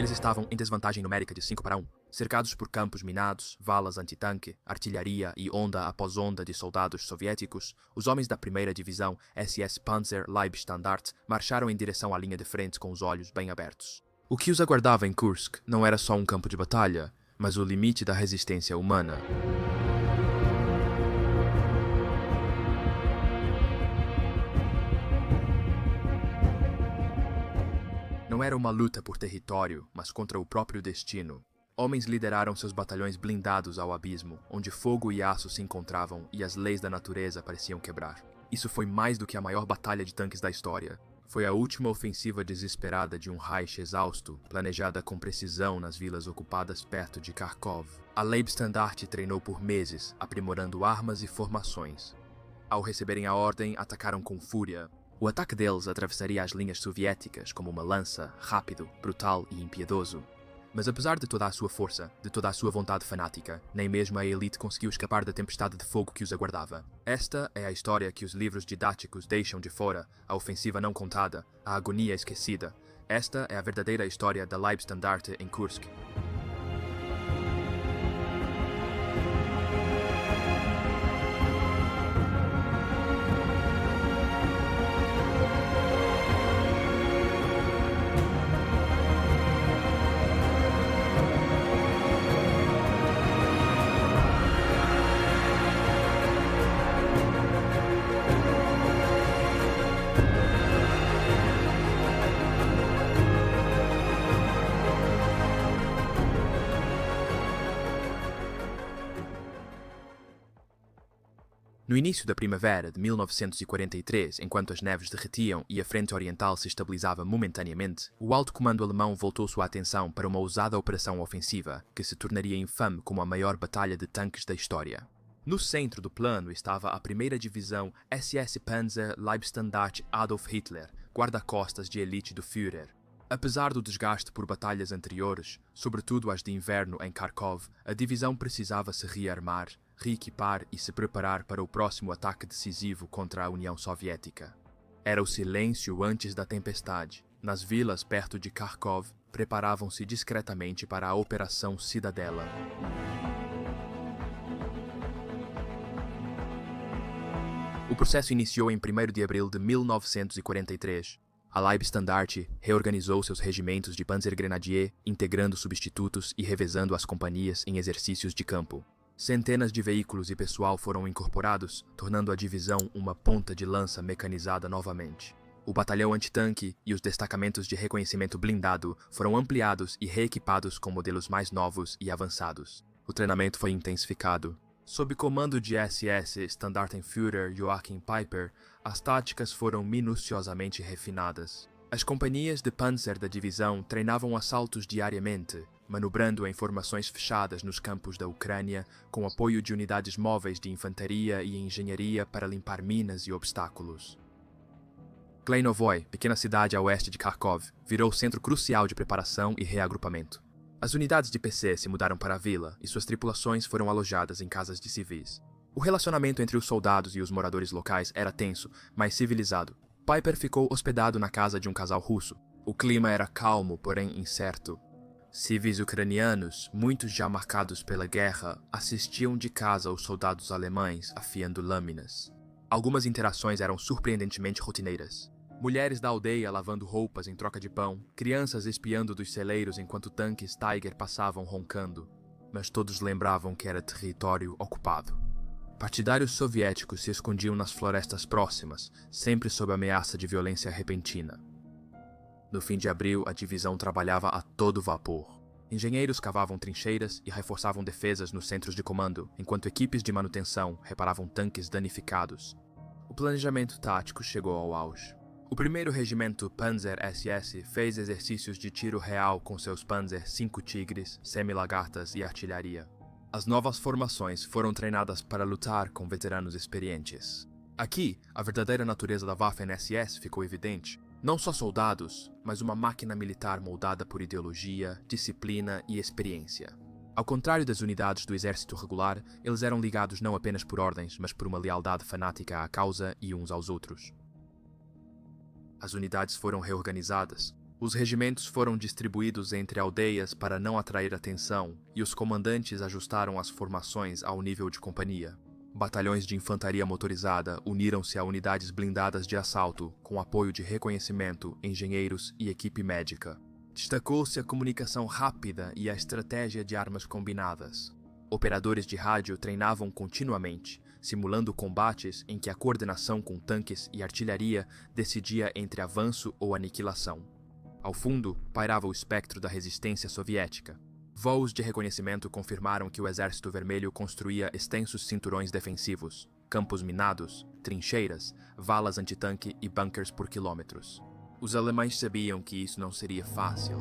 Eles estavam em desvantagem numérica de 5-1, cercados por campos minados, valas antitanque, artilharia e onda após onda de soldados soviéticos. Os homens da primeira divisão SS Panzer Leibstandarte marcharam em direção à linha de frente com os olhos bem abertos. O que os aguardava em Kursk não era só um campo de batalha, mas o limite da resistência humana. Não era uma luta por território, mas contra o próprio destino. Homens lideraram seus batalhões blindados ao abismo, onde fogo e aço se encontravam e as leis da natureza pareciam quebrar. Isso foi mais do que a maior batalha de tanques da história. Foi a última ofensiva desesperada de um Reich exausto, planejada com precisão nas vilas ocupadas perto de Kharkov. A Leibstandarte treinou por meses, aprimorando armas e formações. Ao receberem a ordem, atacaram com fúria. O ataque deles atravessaria as linhas soviéticas como uma lança, rápido, brutal e impiedoso. Mas apesar de toda a sua força, de toda a sua vontade fanática, nem mesmo a elite conseguiu escapar da tempestade de fogo que os aguardava. Esta é a história que os livros didáticos deixam de fora, a ofensiva não contada, a agonia esquecida. Esta é a verdadeira história da Leibstandarte em Kursk. No início da primavera de 1943, enquanto as neves derretiam e a frente oriental se estabilizava momentaneamente, o alto comando alemão voltou sua atenção para uma ousada operação ofensiva, que se tornaria infame como a maior batalha de tanques da história. No centro do plano estava a primeira divisão SS Panzer Leibstandarte Adolf Hitler, guarda-costas de elite do Führer. Apesar do desgaste por batalhas anteriores, sobretudo as de inverno em Kharkov, a divisão precisava se rearmar, reequipar e se preparar para o próximo ataque decisivo contra a União Soviética. Era o silêncio antes da tempestade. Nas vilas perto de Kharkov, preparavam-se discretamente para a Operação Cidadela. O processo iniciou em 1º de abril de 1943. A Leibstandarte reorganizou seus regimentos de Panzergrenadier, integrando substitutos e revezando as companhias em exercícios de campo. Centenas de veículos e pessoal foram incorporados, tornando a divisão uma ponta de lança mecanizada novamente. O batalhão antitanque e os destacamentos de reconhecimento blindado foram ampliados e reequipados com modelos mais novos e avançados. O treinamento foi intensificado. Sob comando de SS Standartenführer Joachim Peiper, as táticas foram minuciosamente refinadas. As companhias de panzer da divisão treinavam assaltos diariamente, manobrando em formações fechadas nos campos da Ucrânia, com apoio de unidades móveis de infantaria e engenharia para limpar minas e obstáculos. Kleinovoy, pequena cidade a oeste de Kharkov, virou centro crucial de preparação e reagrupamento. As unidades de PC se mudaram para a vila e suas tripulações foram alojadas em casas de civis. O relacionamento entre os soldados e os moradores locais era tenso, mas civilizado. Peiper ficou hospedado na casa de um casal russo. O clima era calmo, porém incerto. Civis ucranianos, muitos já marcados pela guerra, assistiam de casa aos soldados alemães afiando lâminas. Algumas interações eram surpreendentemente rotineiras. Mulheres da aldeia lavando roupas em troca de pão, crianças espiando dos celeiros enquanto tanques Tiger passavam roncando. Mas todos lembravam que era território ocupado. Partidários soviéticos se escondiam nas florestas próximas, sempre sob ameaça de violência repentina. No fim de abril, a divisão trabalhava a todo vapor. Engenheiros cavavam trincheiras e reforçavam defesas nos centros de comando, enquanto equipes de manutenção reparavam tanques danificados. O planejamento tático chegou ao auge. O primeiro regimento Panzer SS fez exercícios de tiro real com seus Panzer 5 Tigres, semi-lagartas e artilharia. As novas formações foram treinadas para lutar com veteranos experientes. Aqui, a verdadeira natureza da Waffen-SS ficou evidente. Não só soldados, mas uma máquina militar moldada por ideologia, disciplina e experiência. Ao contrário das unidades do exército regular, eles eram ligados não apenas por ordens, mas por uma lealdade fanática à causa e uns aos outros. As unidades foram reorganizadas. Os regimentos foram distribuídos entre aldeias para não atrair atenção, e os comandantes ajustaram as formações ao nível de companhia. Batalhões de infantaria motorizada uniram-se a unidades blindadas de assalto, com apoio de reconhecimento, engenheiros e equipe médica. Destacou-se a comunicação rápida e a estratégia de armas combinadas. Operadores de rádio treinavam continuamente, simulando combates em que a coordenação com tanques e artilharia decidia entre avanço ou aniquilação. Ao fundo, pairava o espectro da resistência soviética. Voos de reconhecimento confirmaram que o Exército Vermelho construía extensos cinturões defensivos, campos minados, trincheiras, valas antitanque e bunkers por quilômetros. Os alemães sabiam que isso não seria fácil.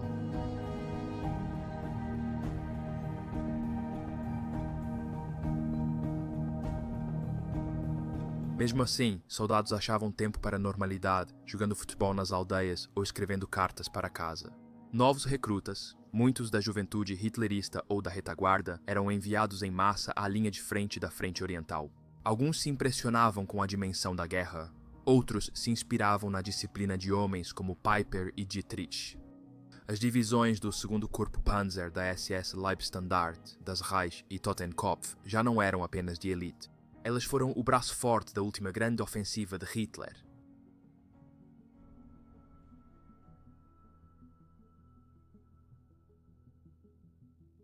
Mesmo assim, soldados achavam tempo para a normalidade, jogando futebol nas aldeias ou escrevendo cartas para casa. Novos recrutas, muitos da juventude hitlerista ou da retaguarda, eram enviados em massa à linha de frente da Frente Oriental. Alguns se impressionavam com a dimensão da guerra, outros se inspiravam na disciplina de homens como Piper e Dietrich. As divisões do 2º Corpo Panzer da SS Leibstandarte, das Reich e Totenkopf já não eram apenas de elite. Elas foram o braço forte da última grande ofensiva de Hitler.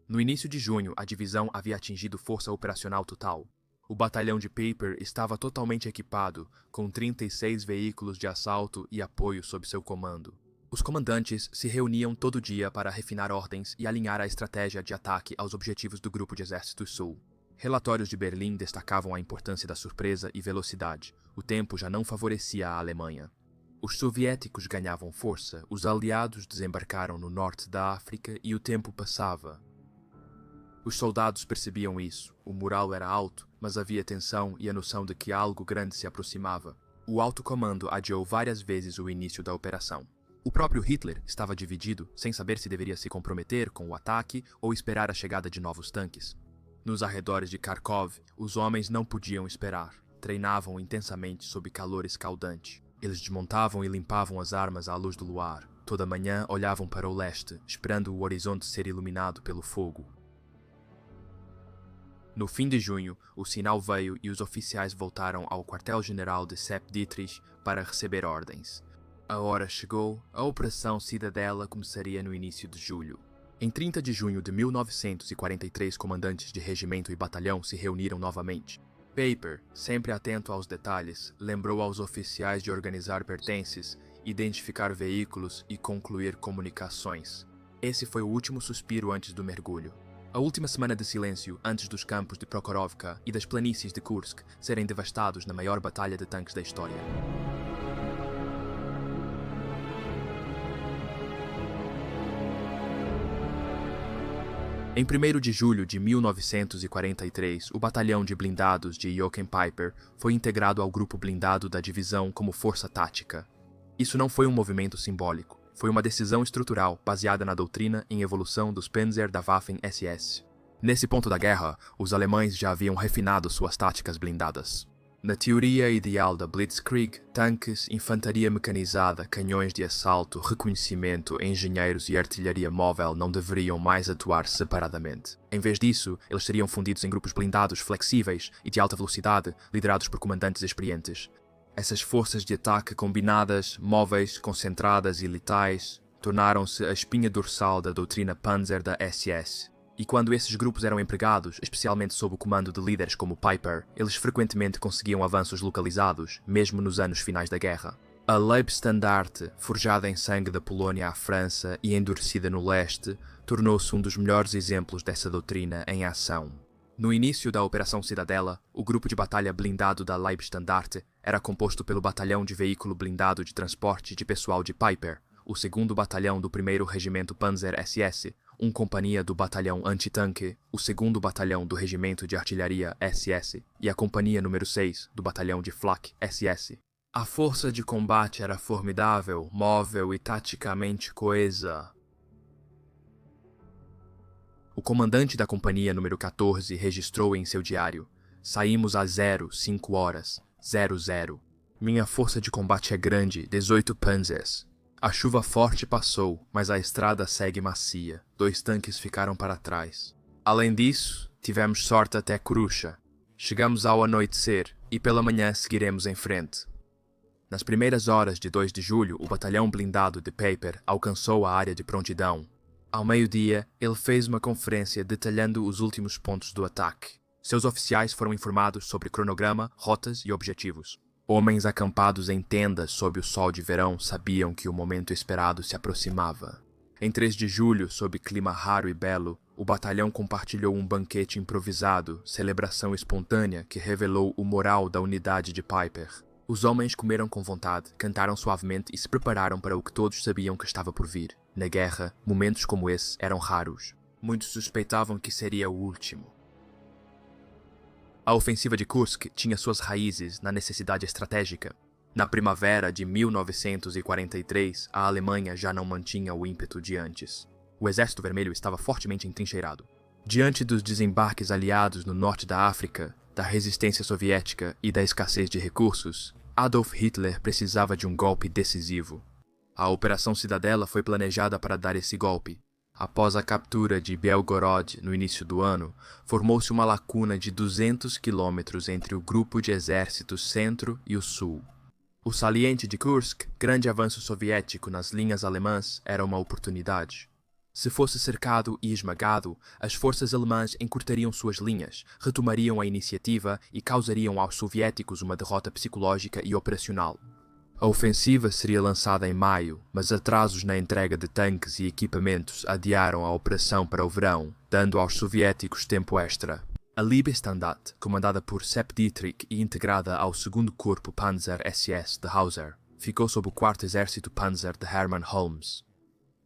No início de junho, a divisão havia atingido força operacional total. O batalhão de Piper estava totalmente equipado, com 36 veículos de assalto e apoio sob seu comando. Os comandantes se reuniam todo dia para refinar ordens e alinhar a estratégia de ataque aos objetivos do Grupo de Exércitos Sul. Relatórios de Berlim destacavam a importância da surpresa e velocidade. O tempo já não favorecia a Alemanha. Os soviéticos ganhavam força, os aliados desembarcaram no norte da África e o tempo passava. Os soldados percebiam isso. O moral era alto, mas havia tensão e a noção de que algo grande se aproximava. O alto comando adiou várias vezes o início da operação. O próprio Hitler estava dividido, sem saber se deveria se comprometer com o ataque ou esperar a chegada de novos tanques. Nos arredores de Kharkov, os homens não podiam esperar. Treinavam intensamente sob calor escaldante. Eles desmontavam e limpavam as armas à luz do luar. Toda manhã olhavam para o leste, esperando o horizonte ser iluminado pelo fogo. No fim de junho, o sinal veio e os oficiais voltaram ao quartel-general de Sepp Dietrich para receber ordens. A hora chegou, a Operação Cidadela começaria no início de julho. Em 30 de junho de 1943, comandantes de regimento e batalhão se reuniram novamente. Piper, sempre atento aos detalhes, lembrou aos oficiais de organizar pertences, identificar veículos e concluir comunicações. Esse foi o último suspiro antes do mergulho. A última semana de silêncio antes dos campos de Prokhorovka e das planícies de Kursk serem devastados na maior batalha de tanques da história. Em 1º de julho de 1943, o batalhão de blindados de Joachim Piper foi integrado ao grupo blindado da divisão como força tática. Isso não foi um movimento simbólico, foi uma decisão estrutural baseada na doutrina em evolução dos Panzer da Waffen-SS. Nesse ponto da guerra, os alemães já haviam refinado suas táticas blindadas. Na teoria ideal da Blitzkrieg, tanques, infantaria mecanizada, canhões de assalto, reconhecimento, engenheiros e artilharia móvel não deveriam mais atuar separadamente. Em vez disso, eles seriam fundidos em grupos blindados, flexíveis e de alta velocidade, liderados por comandantes experientes. Essas forças de ataque combinadas, móveis, concentradas e letais, tornaram-se a espinha dorsal da doutrina Panzer da SS. E quando esses grupos eram empregados, especialmente sob o comando de líderes como Piper, eles frequentemente conseguiam avanços localizados, mesmo nos anos finais da guerra. A Leibstandarte, forjada em sangue da Polónia à França e endurecida no leste, tornou-se um dos melhores exemplos dessa doutrina em ação. No início da Operação Cidadela, o grupo de batalha blindado da Leibstandarte era composto pelo batalhão de veículo blindado de transporte de pessoal de Piper, o 2º batalhão do 1º Regimento Panzer SS, uma companhia do batalhão antitanque, o 2º batalhão do Regimento de Artilharia SS e a companhia número 6 do batalhão de Flak SS. A força de combate era formidável, móvel e taticamente coesa. O comandante da companhia número 14 registrou em seu diário: "Saímos a 05 horas, 00. Minha força de combate é grande, 18 panzers. A chuva forte passou, mas a estrada segue macia. 2 tanques ficaram para trás. Além disso, tivemos sorte até Kurusha. Chegamos ao anoitecer e pela manhã seguiremos em frente. Nas primeiras horas de 2 de julho, o batalhão blindado de Paper alcançou a área de prontidão. Ao meio-dia, ele fez uma conferência detalhando os últimos pontos do ataque. Seus oficiais foram informados sobre cronograma, rotas e objetivos. Homens acampados em tendas sob o sol de verão sabiam que o momento esperado se aproximava. Em 3 de julho, sob clima raro e belo, o batalhão compartilhou um banquete improvisado, celebração espontânea que revelou o moral da unidade de Piper. Os homens comeram com vontade, cantaram suavemente e se prepararam para o que todos sabiam que estava por vir. Na guerra, momentos como esse eram raros. Muitos suspeitavam que seria o último. A ofensiva de Kursk tinha suas raízes na necessidade estratégica. Na primavera de 1943, a Alemanha já não mantinha o ímpeto de antes. O Exército Vermelho estava fortemente entrincheirado. Diante dos desembarques aliados no norte da África, da resistência soviética e da escassez de recursos, Adolf Hitler precisava de um golpe decisivo. A Operação Cidadela foi planejada para dar esse golpe. Após a captura de Belgorod no início do ano, formou-se uma lacuna de 200 quilômetros entre o grupo de exércitos centro e o sul. O saliente de Kursk, grande avanço soviético nas linhas alemãs, era uma oportunidade. Se fosse cercado e esmagado, as forças alemãs encurtariam suas linhas, retomariam a iniciativa e causariam aos soviéticos uma derrota psicológica e operacional. A ofensiva seria lançada em maio, mas atrasos na entrega de tanques e equipamentos adiaram a operação para o verão, dando aos soviéticos tempo extra. A Liebestandarte, comandada por Sepp Dietrich e integrada ao 2º Corpo Panzer SS de Hauser, ficou sob o 4º Exército Panzer de Hermann Holmes.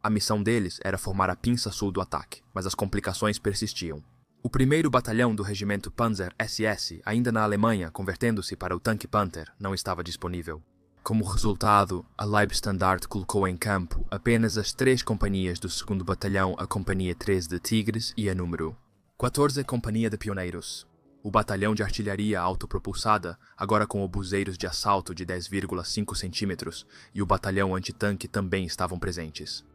A missão deles era formar a pinça sul do ataque, mas as complicações persistiam. O 1º Batalhão do Regimento Panzer SS, ainda na Alemanha, convertendo-se para o tanque Panther, não estava disponível. Como resultado, a Leibstandarte colocou em campo apenas as 3 companhias do 2º Batalhão, a Companhia 13 de Tigres e a número 14 Companhia de Pioneiros. O batalhão de artilharia autopropulsada, agora com obuseiros de assalto de 10,5 centímetros, e o batalhão antitanque também estavam presentes.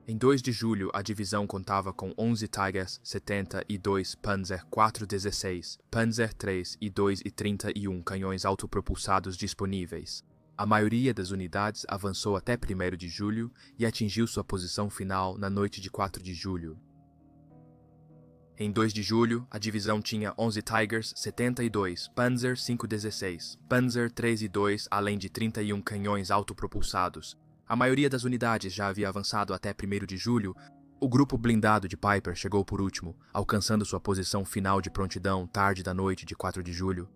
Em 2 de julho, a divisão contava com 11 Tigers 70 e 2 Panzer 416, Panzer 3 e 2 e 31 canhões autopropulsados disponíveis. A maioria das unidades avançou até 1º de julho e atingiu sua posição final na noite de 4 de julho. Em 2 de julho, a divisão tinha 11 Tigers 72, Panzer 516, Panzer 3 e 2, além de 31 canhões autopropulsados. A maioria das unidades já havia avançado até 1º de julho. O grupo blindado de Piper chegou por último, alcançando sua posição final de prontidão tarde da noite de 4 de julho.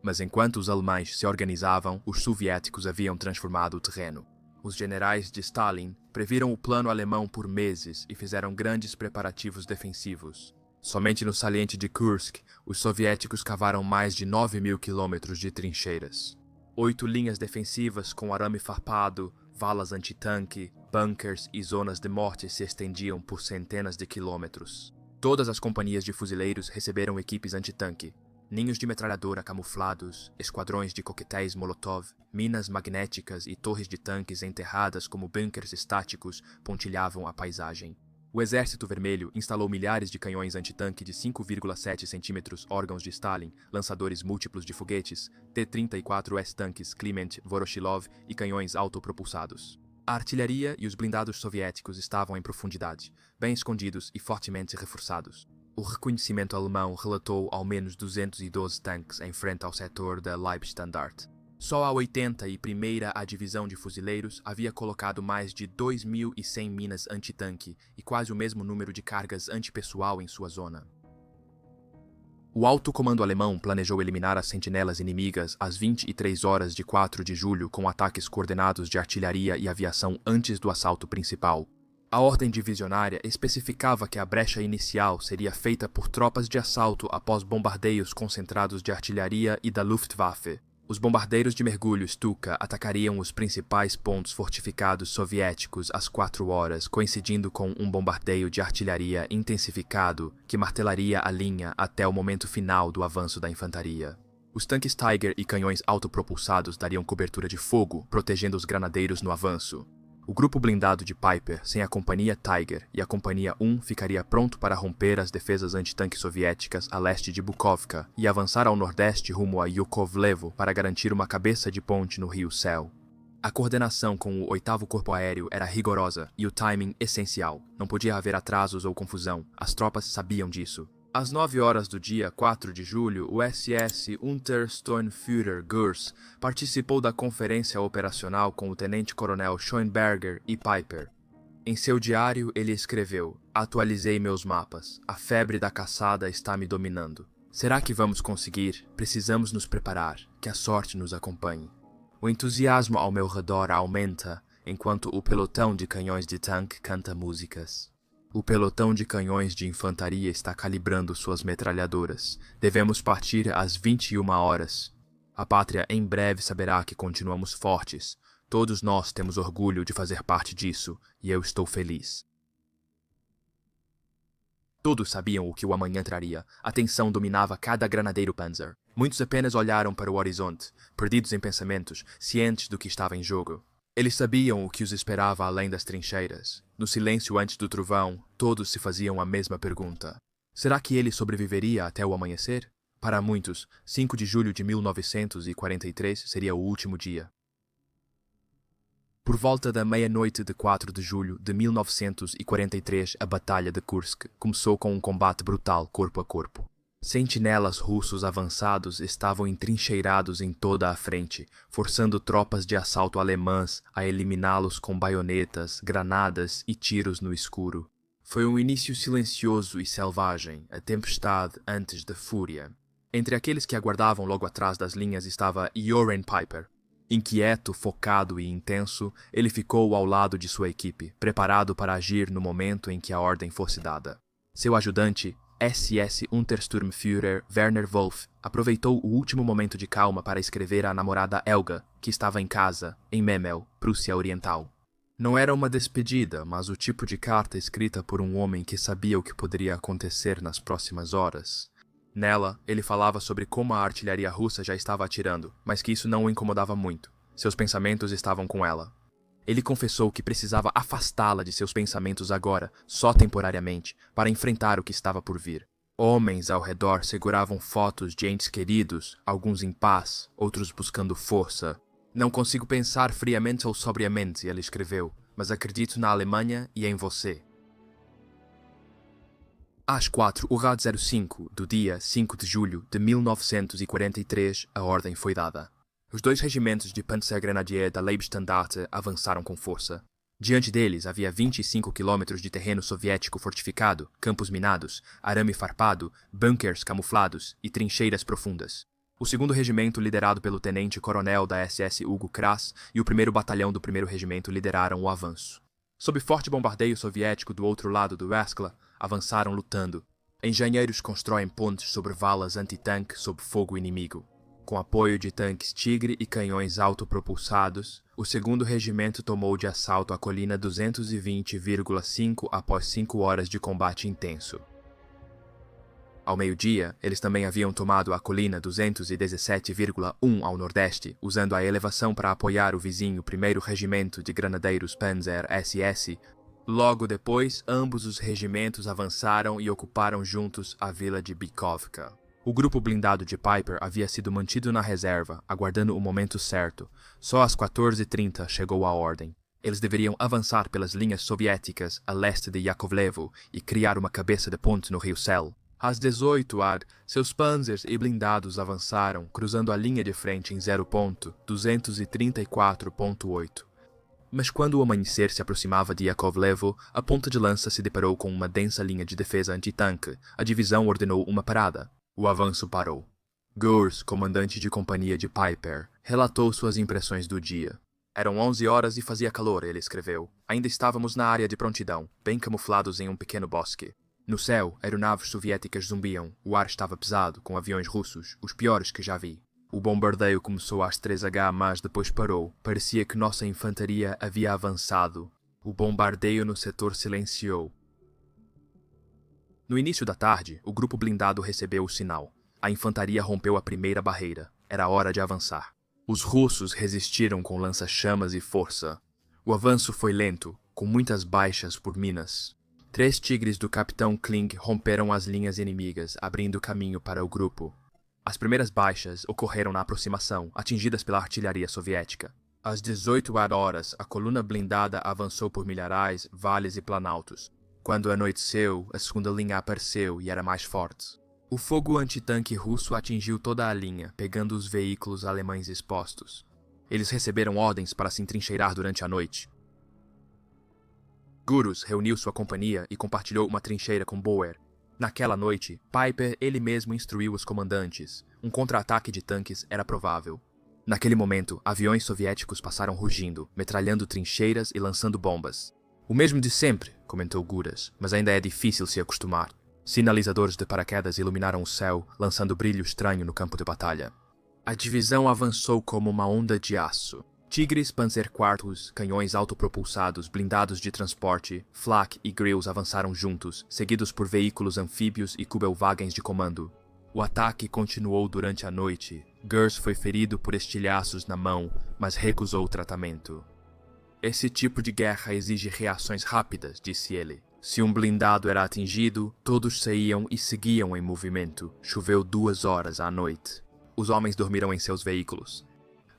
Mas enquanto os alemães se organizavam, os soviéticos haviam transformado o terreno. Os generais de Stalin previram o plano alemão por meses e fizeram grandes preparativos defensivos. Somente no saliente de Kursk, os soviéticos cavaram mais de 9.000 quilômetros de trincheiras. 8 linhas defensivas com arame farpado, valas antitanque, bunkers e zonas de morte se estendiam por centenas de quilômetros. Todas as companhias de fuzileiros receberam equipes antitanque, ninhos de metralhadora camuflados, esquadrões de coquetéis Molotov, minas magnéticas e torres de tanques enterradas como bunkers estáticos pontilhavam a paisagem. O Exército Vermelho instalou milhares de canhões antitanque de 5,7 centímetros órgãos de Stalin, lançadores múltiplos de foguetes, T-34S tanques Kliment Voroshilov e canhões autopropulsados. A artilharia e os blindados soviéticos estavam em profundidade, bem escondidos e fortemente reforçados. O reconhecimento alemão relatou ao menos 212 tanques em frente ao setor da Leibstandarte. Só a 81ª a Divisão de Fuzileiros havia colocado mais de 2.100 minas antitanque e quase o mesmo número de cargas antipessoal em sua zona. O alto comando alemão planejou eliminar as sentinelas inimigas às 23 horas de 4 de julho com ataques coordenados de artilharia e aviação antes do assalto principal. A ordem divisionária especificava que a brecha inicial seria feita por tropas de assalto após bombardeios concentrados de artilharia e da Luftwaffe. Os bombardeiros de mergulho Stuka atacariam os principais pontos fortificados soviéticos às 4 horas, coincidindo com um bombardeio de artilharia intensificado que martelaria a linha até o momento final do avanço da infantaria. Os tanques Tiger e canhões autopropulsados dariam cobertura de fogo, protegendo os granadeiros no avanço. O grupo blindado de Piper, sem a Companhia Tiger e a Companhia 1, ficaria pronto para romper as defesas antitanque soviéticas a leste de Bukovka e avançar ao nordeste rumo a Yakovlevo para garantir uma cabeça de ponte no rio Sel. A coordenação com o 8º Corpo Aéreo era rigorosa e o timing essencial. Não podia haver atrasos ou confusão. As tropas sabiam disso. Às 9 horas do dia 4 de julho, o SS Untersturmführer Gurs participou da conferência operacional com o tenente-coronel Schoenberger e Piper. Em seu diário, ele escreveu: "Atualizei meus mapas. A febre da caçada está me dominando. Será que vamos conseguir? Precisamos nos preparar. Que a sorte nos acompanhe." O entusiasmo ao meu redor aumenta, enquanto o pelotão de canhões de tanque canta músicas. O pelotão de canhões de infantaria está calibrando suas metralhadoras. Devemos partir às 21 horas. A pátria em breve saberá que continuamos fortes. Todos nós temos orgulho de fazer parte disso, e eu estou feliz. Todos sabiam o que o amanhã traria. A tensão dominava cada granadeiro Panzer. Muitos apenas olharam para o horizonte, perdidos em pensamentos, cientes do que estava em jogo. Eles sabiam o que os esperava além das trincheiras. No silêncio antes do trovão, todos se faziam a mesma pergunta. Será que ele sobreviveria até o amanhecer? Para muitos, 5 de julho de 1943 seria o último dia. Por volta da meia-noite de 4 de julho de 1943, a Batalha de Kursk começou com um combate brutal corpo a corpo. Sentinelas russos avançados estavam entrincheirados em toda a frente, forçando tropas de assalto alemãs a eliminá-los com baionetas, granadas e tiros no escuro. Foi um início silencioso e selvagem, a tempestade antes da fúria. Entre aqueles que aguardavam logo atrás das linhas estava Joren Piper. Inquieto, focado e intenso, ele ficou ao lado de sua equipe, preparado para agir no momento em que a ordem fosse dada. Seu ajudante, SS Untersturmführer Werner Wolf, aproveitou o último momento de calma para escrever à namorada Helga, que estava em casa, em Memel, Prússia Oriental. Não era uma despedida, mas o tipo de carta escrita por um homem que sabia o que poderia acontecer nas próximas horas. Nela, ele falava sobre como a artilharia russa já estava atirando, mas que isso não o incomodava muito. Seus pensamentos estavam com ela. Ele confessou que precisava afastá-la de seus pensamentos agora, só temporariamente, para enfrentar o que estava por vir. Homens ao redor seguravam fotos de entes queridos, alguns em paz, outros buscando força. "Não consigo pensar friamente ou sobriamente", ele escreveu, "mas acredito na Alemanha e em você." Às 4, o RAD 05, do dia 5 de julho de 1943, a ordem foi dada. Os 2 regimentos de Panzergrenadier da Leibstandarte avançaram com força. Diante deles havia 25 quilômetros de terreno soviético fortificado, campos minados, arame farpado, bunkers camuflados e trincheiras profundas. O 2º regimento, liderado pelo tenente-coronel da SS Hugo Krass, e o 1º batalhão do 1º regimento lideraram o avanço. Sob forte bombardeio soviético do outro lado do Waskla, avançaram lutando. Engenheiros constroem pontes sobre valas antitanque sob fogo inimigo. Com apoio de tanques Tigre e canhões autopropulsados, o 2º regimento tomou de assalto a colina 220,5 após 5 horas de combate intenso. Ao meio-dia, eles também haviam tomado a colina 217,1 ao nordeste, usando a elevação para apoiar o vizinho 1º Regimento de Granadeiros Panzer SS. Logo depois, ambos os regimentos avançaram e ocuparam juntos a vila de Bikovka. O grupo blindado de Piper havia sido mantido na reserva, aguardando o momento certo. Só às 14h30 chegou a ordem. Eles deveriam avançar pelas linhas soviéticas a leste de Yakovlevo e criar uma cabeça de ponte no rio Sel. Às 18h, seus panzers e blindados avançaram, cruzando a linha de frente em 0.234.8. Mas quando o amanhecer se aproximava de Yakovlevo, a ponta de lança se deparou com uma densa linha de defesa antitanque. A divisão ordenou uma parada. O avanço parou. Gurs, comandante de companhia de Piper, relatou suas impressões do dia. "Eram 11 horas e fazia calor", ele escreveu. "Ainda estávamos na área de prontidão, bem camuflados em um pequeno bosque. No céu, aeronaves soviéticas zumbiam. O ar estava pesado, com aviões russos, os piores que já vi. O bombardeio começou às 3h, mas depois parou. Parecia que nossa infantaria havia avançado. O bombardeio no setor silenciou." No início da tarde, o grupo blindado recebeu o sinal. a infantaria rompeu a primeira barreira. Era hora de avançar. Os russos resistiram com lança-chamas e força. O avanço foi lento, com muitas baixas por minas. 3 tigres do capitão Kling romperam as linhas inimigas, abrindo caminho para o grupo. As primeiras baixas ocorreram na aproximação, atingidas pela artilharia soviética. Às 18 horas, a coluna blindada avançou por milharais, vales e planaltos. Quando anoiteceu, a segunda linha apareceu e era mais forte. O fogo antitanque russo atingiu toda a linha, pegando os veículos alemães expostos. Eles receberam ordens para se entrincheirar durante a noite. Gurus reuniu sua companhia e compartilhou uma trincheira com Bauer. Naquela noite, Piper ele mesmo instruiu os comandantes. Um contra-ataque de tanques era provável. Naquele momento, aviões soviéticos passaram rugindo, metralhando trincheiras e lançando bombas. O mesmo de sempre, comentou Guras, mas ainda é difícil se acostumar. Sinalizadores de paraquedas iluminaram o céu, lançando brilho estranho no campo de batalha. A divisão avançou como uma onda de aço. Tigres Panzer IV, canhões autopropulsados, blindados de transporte, Flak e Grills avançaram juntos, seguidos por veículos anfíbios e Kubelwagens de comando. O ataque continuou durante a noite. Gers foi ferido por estilhaços na mão, mas recusou o tratamento. Esse tipo de guerra exige reações rápidas, disse ele. Se um blindado era atingido, todos saíam e seguiam em movimento. Choveu 2 horas à noite. Os homens dormiram em seus veículos.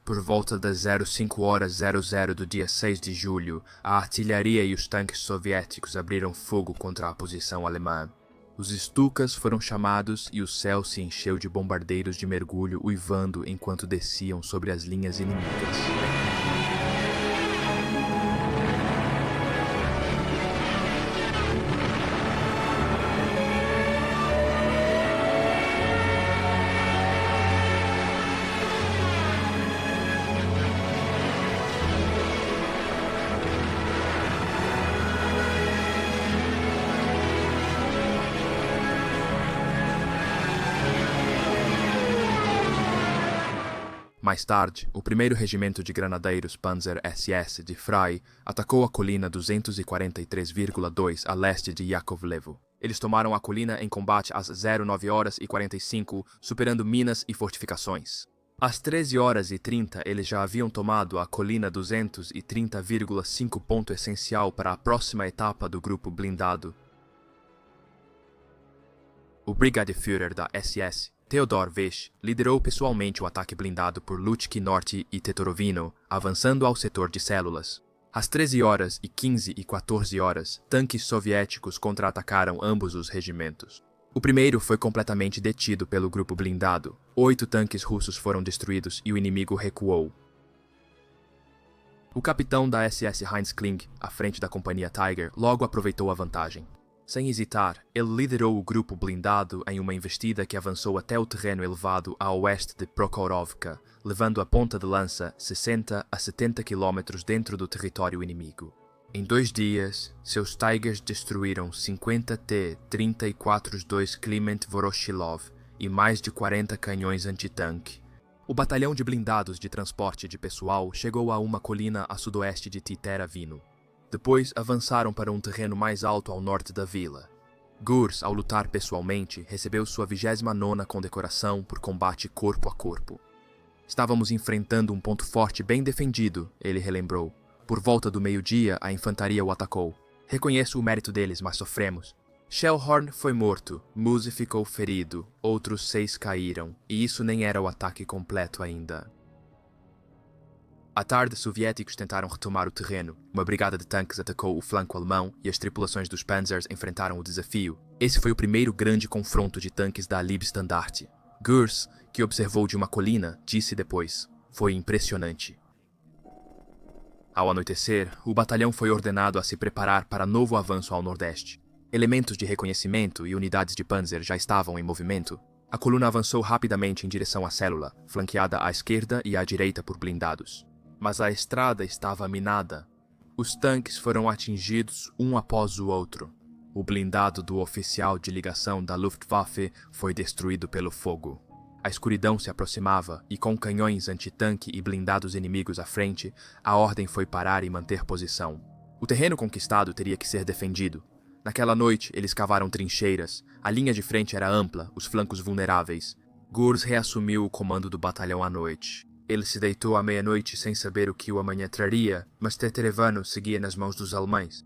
Por volta das 05:00 do dia 6 de julho, a artilharia e os tanques soviéticos abriram fogo contra a posição alemã. Os Stukas foram chamados e o céu se encheu de bombardeiros de mergulho uivando enquanto desciam sobre as linhas inimigas. Mais tarde, o 1º Regimento de Granadeiros Panzer SS de Frey atacou a colina 243,2 a leste de Yakovlevo. Eles tomaram a colina em combate às 09:45, superando minas e fortificações. Às 13:30, eles já haviam tomado a colina 230,5, ponto essencial para a próxima etapa do grupo blindado. O Brigadeführer da SS, Theodor Wisch, liderou pessoalmente o ataque blindado por Lutski Norte e Tetorovino, avançando ao setor de células. Às 13:15 e 14, tanques soviéticos contra-atacaram ambos os regimentos. O primeiro foi completamente detido pelo grupo blindado. 8 tanques russos foram destruídos e o inimigo recuou. O capitão da SS Heinz Kling, à frente da companhia Tiger, logo aproveitou a vantagem. Sem hesitar, ele liderou o grupo blindado em uma investida que avançou até o terreno elevado a oeste de Prokhorovka, levando a ponta de lança 60 a 70 quilômetros dentro do território inimigo. Em 2 dias, seus Tigers destruíram 50 T-34-2 Kliment Voroshilov e mais de 40 canhões antitanque. O batalhão de blindados de transporte de pessoal chegou a uma colina a sudoeste de Titeravino. Depois avançaram para um terreno mais alto ao norte da vila. Gurs, ao lutar pessoalmente, recebeu sua 29ª condecoração por combate corpo a corpo. Estávamos enfrentando um ponto forte bem defendido, ele relembrou. Por volta do meio-dia, a infantaria o atacou. Reconheço o mérito deles, mas sofremos. Schellhorn foi morto, Muse ficou ferido, outros 6 caíram, e isso nem era o ataque completo ainda. À tarde, soviéticos tentaram retomar o terreno. Uma brigada de tanques atacou o flanco alemão e as tripulações dos Panzers enfrentaram o desafio. Esse foi o primeiro grande confronto de tanques da Liebstandarte. Gurs, que observou de uma colina, disse depois: "Foi impressionante." Ao anoitecer, o batalhão foi ordenado a se preparar para novo avanço ao nordeste. Elementos de reconhecimento e unidades de Panzer já estavam em movimento. A coluna avançou rapidamente em direção à célula, flanqueada à esquerda e à direita por blindados. Mas a estrada estava minada. Os tanques foram atingidos um após o outro. O blindado do oficial de ligação da Luftwaffe foi destruído pelo fogo. A escuridão se aproximava e, com canhões antitanque e blindados inimigos à frente, a ordem foi parar e manter posição. O terreno conquistado teria que ser defendido. Naquela noite, eles cavaram trincheiras. A linha de frente era ampla, os flancos vulneráveis. Gurs reassumiu o comando do batalhão à noite. Ele se deitou à meia-noite sem saber o que o amanhã traria, mas Teterevano seguia nas mãos dos alemães.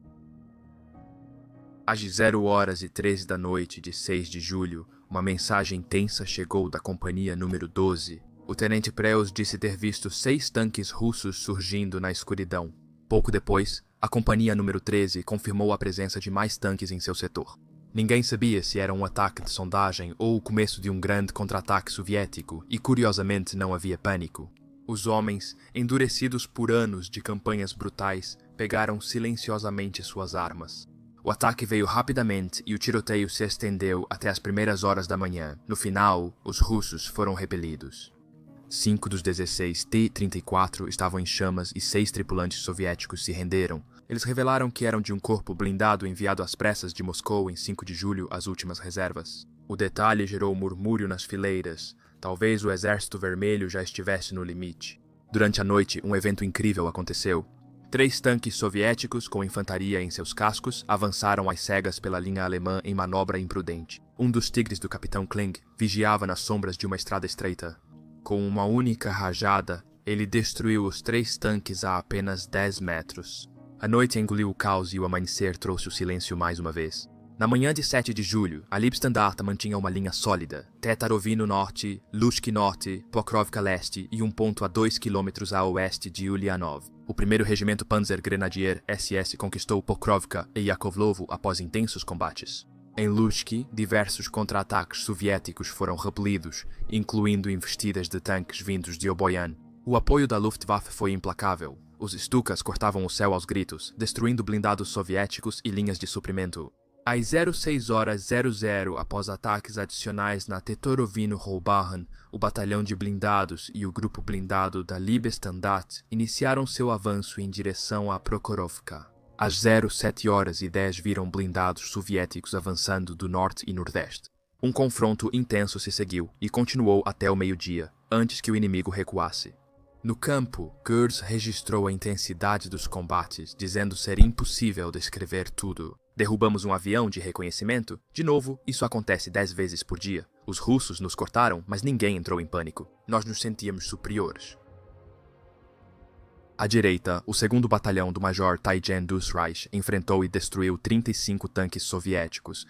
Às 0h13 da noite de 6 de julho, uma mensagem tensa chegou da companhia número 12. O tenente Preus disse ter visto 6 tanques russos surgindo na escuridão. Pouco depois, a companhia número 13 confirmou a presença de mais tanques em seu setor. Ninguém sabia se era um ataque de sondagem ou o começo de um grande contra-ataque soviético, e curiosamente não havia pânico. Os homens, endurecidos por anos de campanhas brutais, pegaram silenciosamente suas armas. O ataque veio rapidamente e o tiroteio se estendeu até as primeiras horas da manhã. No final, os russos foram repelidos. 5 dos 16 T-34 estavam em chamas e 6 tripulantes soviéticos se renderam. Eles revelaram que eram de um corpo blindado enviado às pressas de Moscou em 5 de julho, as últimas reservas. O detalhe gerou murmúrio nas fileiras. Talvez o Exército Vermelho já estivesse no limite. Durante a noite, um evento incrível aconteceu. 3 tanques soviéticos com infantaria em seus cascos avançaram às cegas pela linha alemã em manobra imprudente. Um dos tigres do capitão Kling vigiava nas sombras de uma estrada estreita. Com uma única rajada, ele destruiu os 3 tanques a apenas 10 metros. A noite engoliu o caos e o amanhecer trouxe o silêncio mais uma vez. Na manhã de 7 de julho, a Leibstandarte mantinha uma linha sólida. Tetarovino Norte, Lutsk Norte, Pokrovka Leste e um ponto a 2 km a oeste de Ulyanov. O 1º Regimento Panzer Grenadier SS conquistou Pokrovka e Yakovlovo após intensos combates. Em Lutsk, diversos contra-ataques soviéticos foram repelidos, incluindo investidas de tanques vindos de Oboyan. O apoio da Luftwaffe foi implacável. Os Stukas cortavam o céu aos gritos, destruindo blindados soviéticos e linhas de suprimento. Às 06h00, após ataques adicionais na Tetorovino-Roubahan, o batalhão de blindados e o grupo blindado da Leibstandarte iniciaram seu avanço em direção a Prokhorovka. Às 07h10 viram blindados soviéticos avançando do norte e nordeste. Um confronto intenso se seguiu e continuou até o meio-dia, antes que o inimigo recuasse. No campo, Gurs registrou a intensidade dos combates, dizendo ser impossível descrever tudo. Derrubamos um avião de reconhecimento? De novo, isso acontece 10 vezes por dia. Os russos nos cortaram, mas ninguém entrou em pânico. Nós nos sentíamos superiores. À direita, o 2º Batalhão do Major Taijen Dusreich enfrentou e destruiu 35 tanques soviéticos.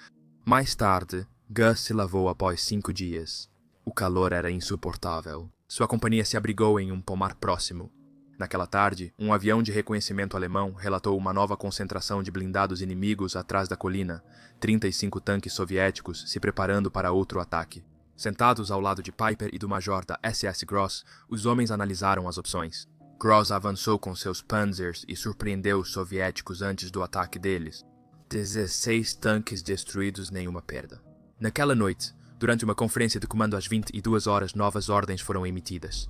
Mais tarde, Gus se lavou após 5 dias. O calor era insuportável. Sua companhia se abrigou em um pomar próximo. Naquela tarde, um avião de reconhecimento alemão relatou uma nova concentração de blindados inimigos atrás da colina, 35 tanques soviéticos se preparando para outro ataque. Sentados ao lado de Piper e do major da SS Gross, os homens analisaram as opções. Gross avançou com seus Panzers e surpreendeu os soviéticos antes do ataque deles. 16 tanques destruídos, nenhuma perda. Naquela noite, durante uma conferência de comando às 22h, novas ordens foram emitidas.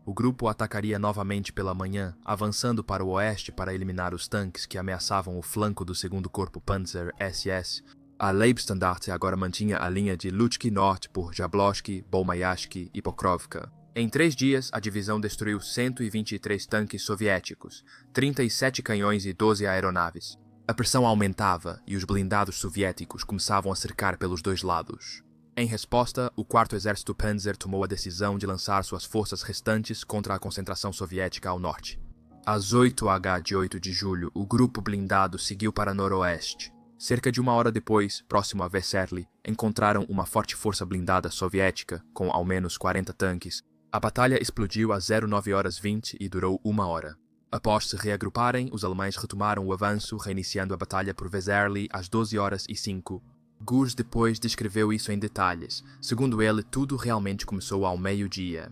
O grupo atacaria novamente pela manhã, avançando para o oeste para eliminar os tanques que ameaçavam o flanco do 2º Corpo Panzer SS. A Leibstandarte agora mantinha a linha de Lutsk Norte por Jablonski, Bolmayashki e Pokrovka. Em 3 dias, a divisão destruiu 123 tanques soviéticos, 37 canhões e 12 aeronaves. A pressão aumentava e os blindados soviéticos começavam a cercar pelos 2 lados. Em resposta, o 4º Exército Panzer tomou a decisão de lançar suas forças restantes contra a concentração soviética ao norte. Às 8h de 8 de julho, o grupo blindado seguiu para noroeste. Cerca de 1 hora depois, próximo a Vesserli, encontraram uma forte força blindada soviética, com ao menos 40 tanques. A batalha explodiu às 09h20 e durou 1 hora. Após se reagruparem, os alemães retomaram o avanço, reiniciando a batalha por Vesserli às 12h05. Gurs depois descreveu isso em detalhes. Segundo ele, tudo realmente começou ao meio-dia.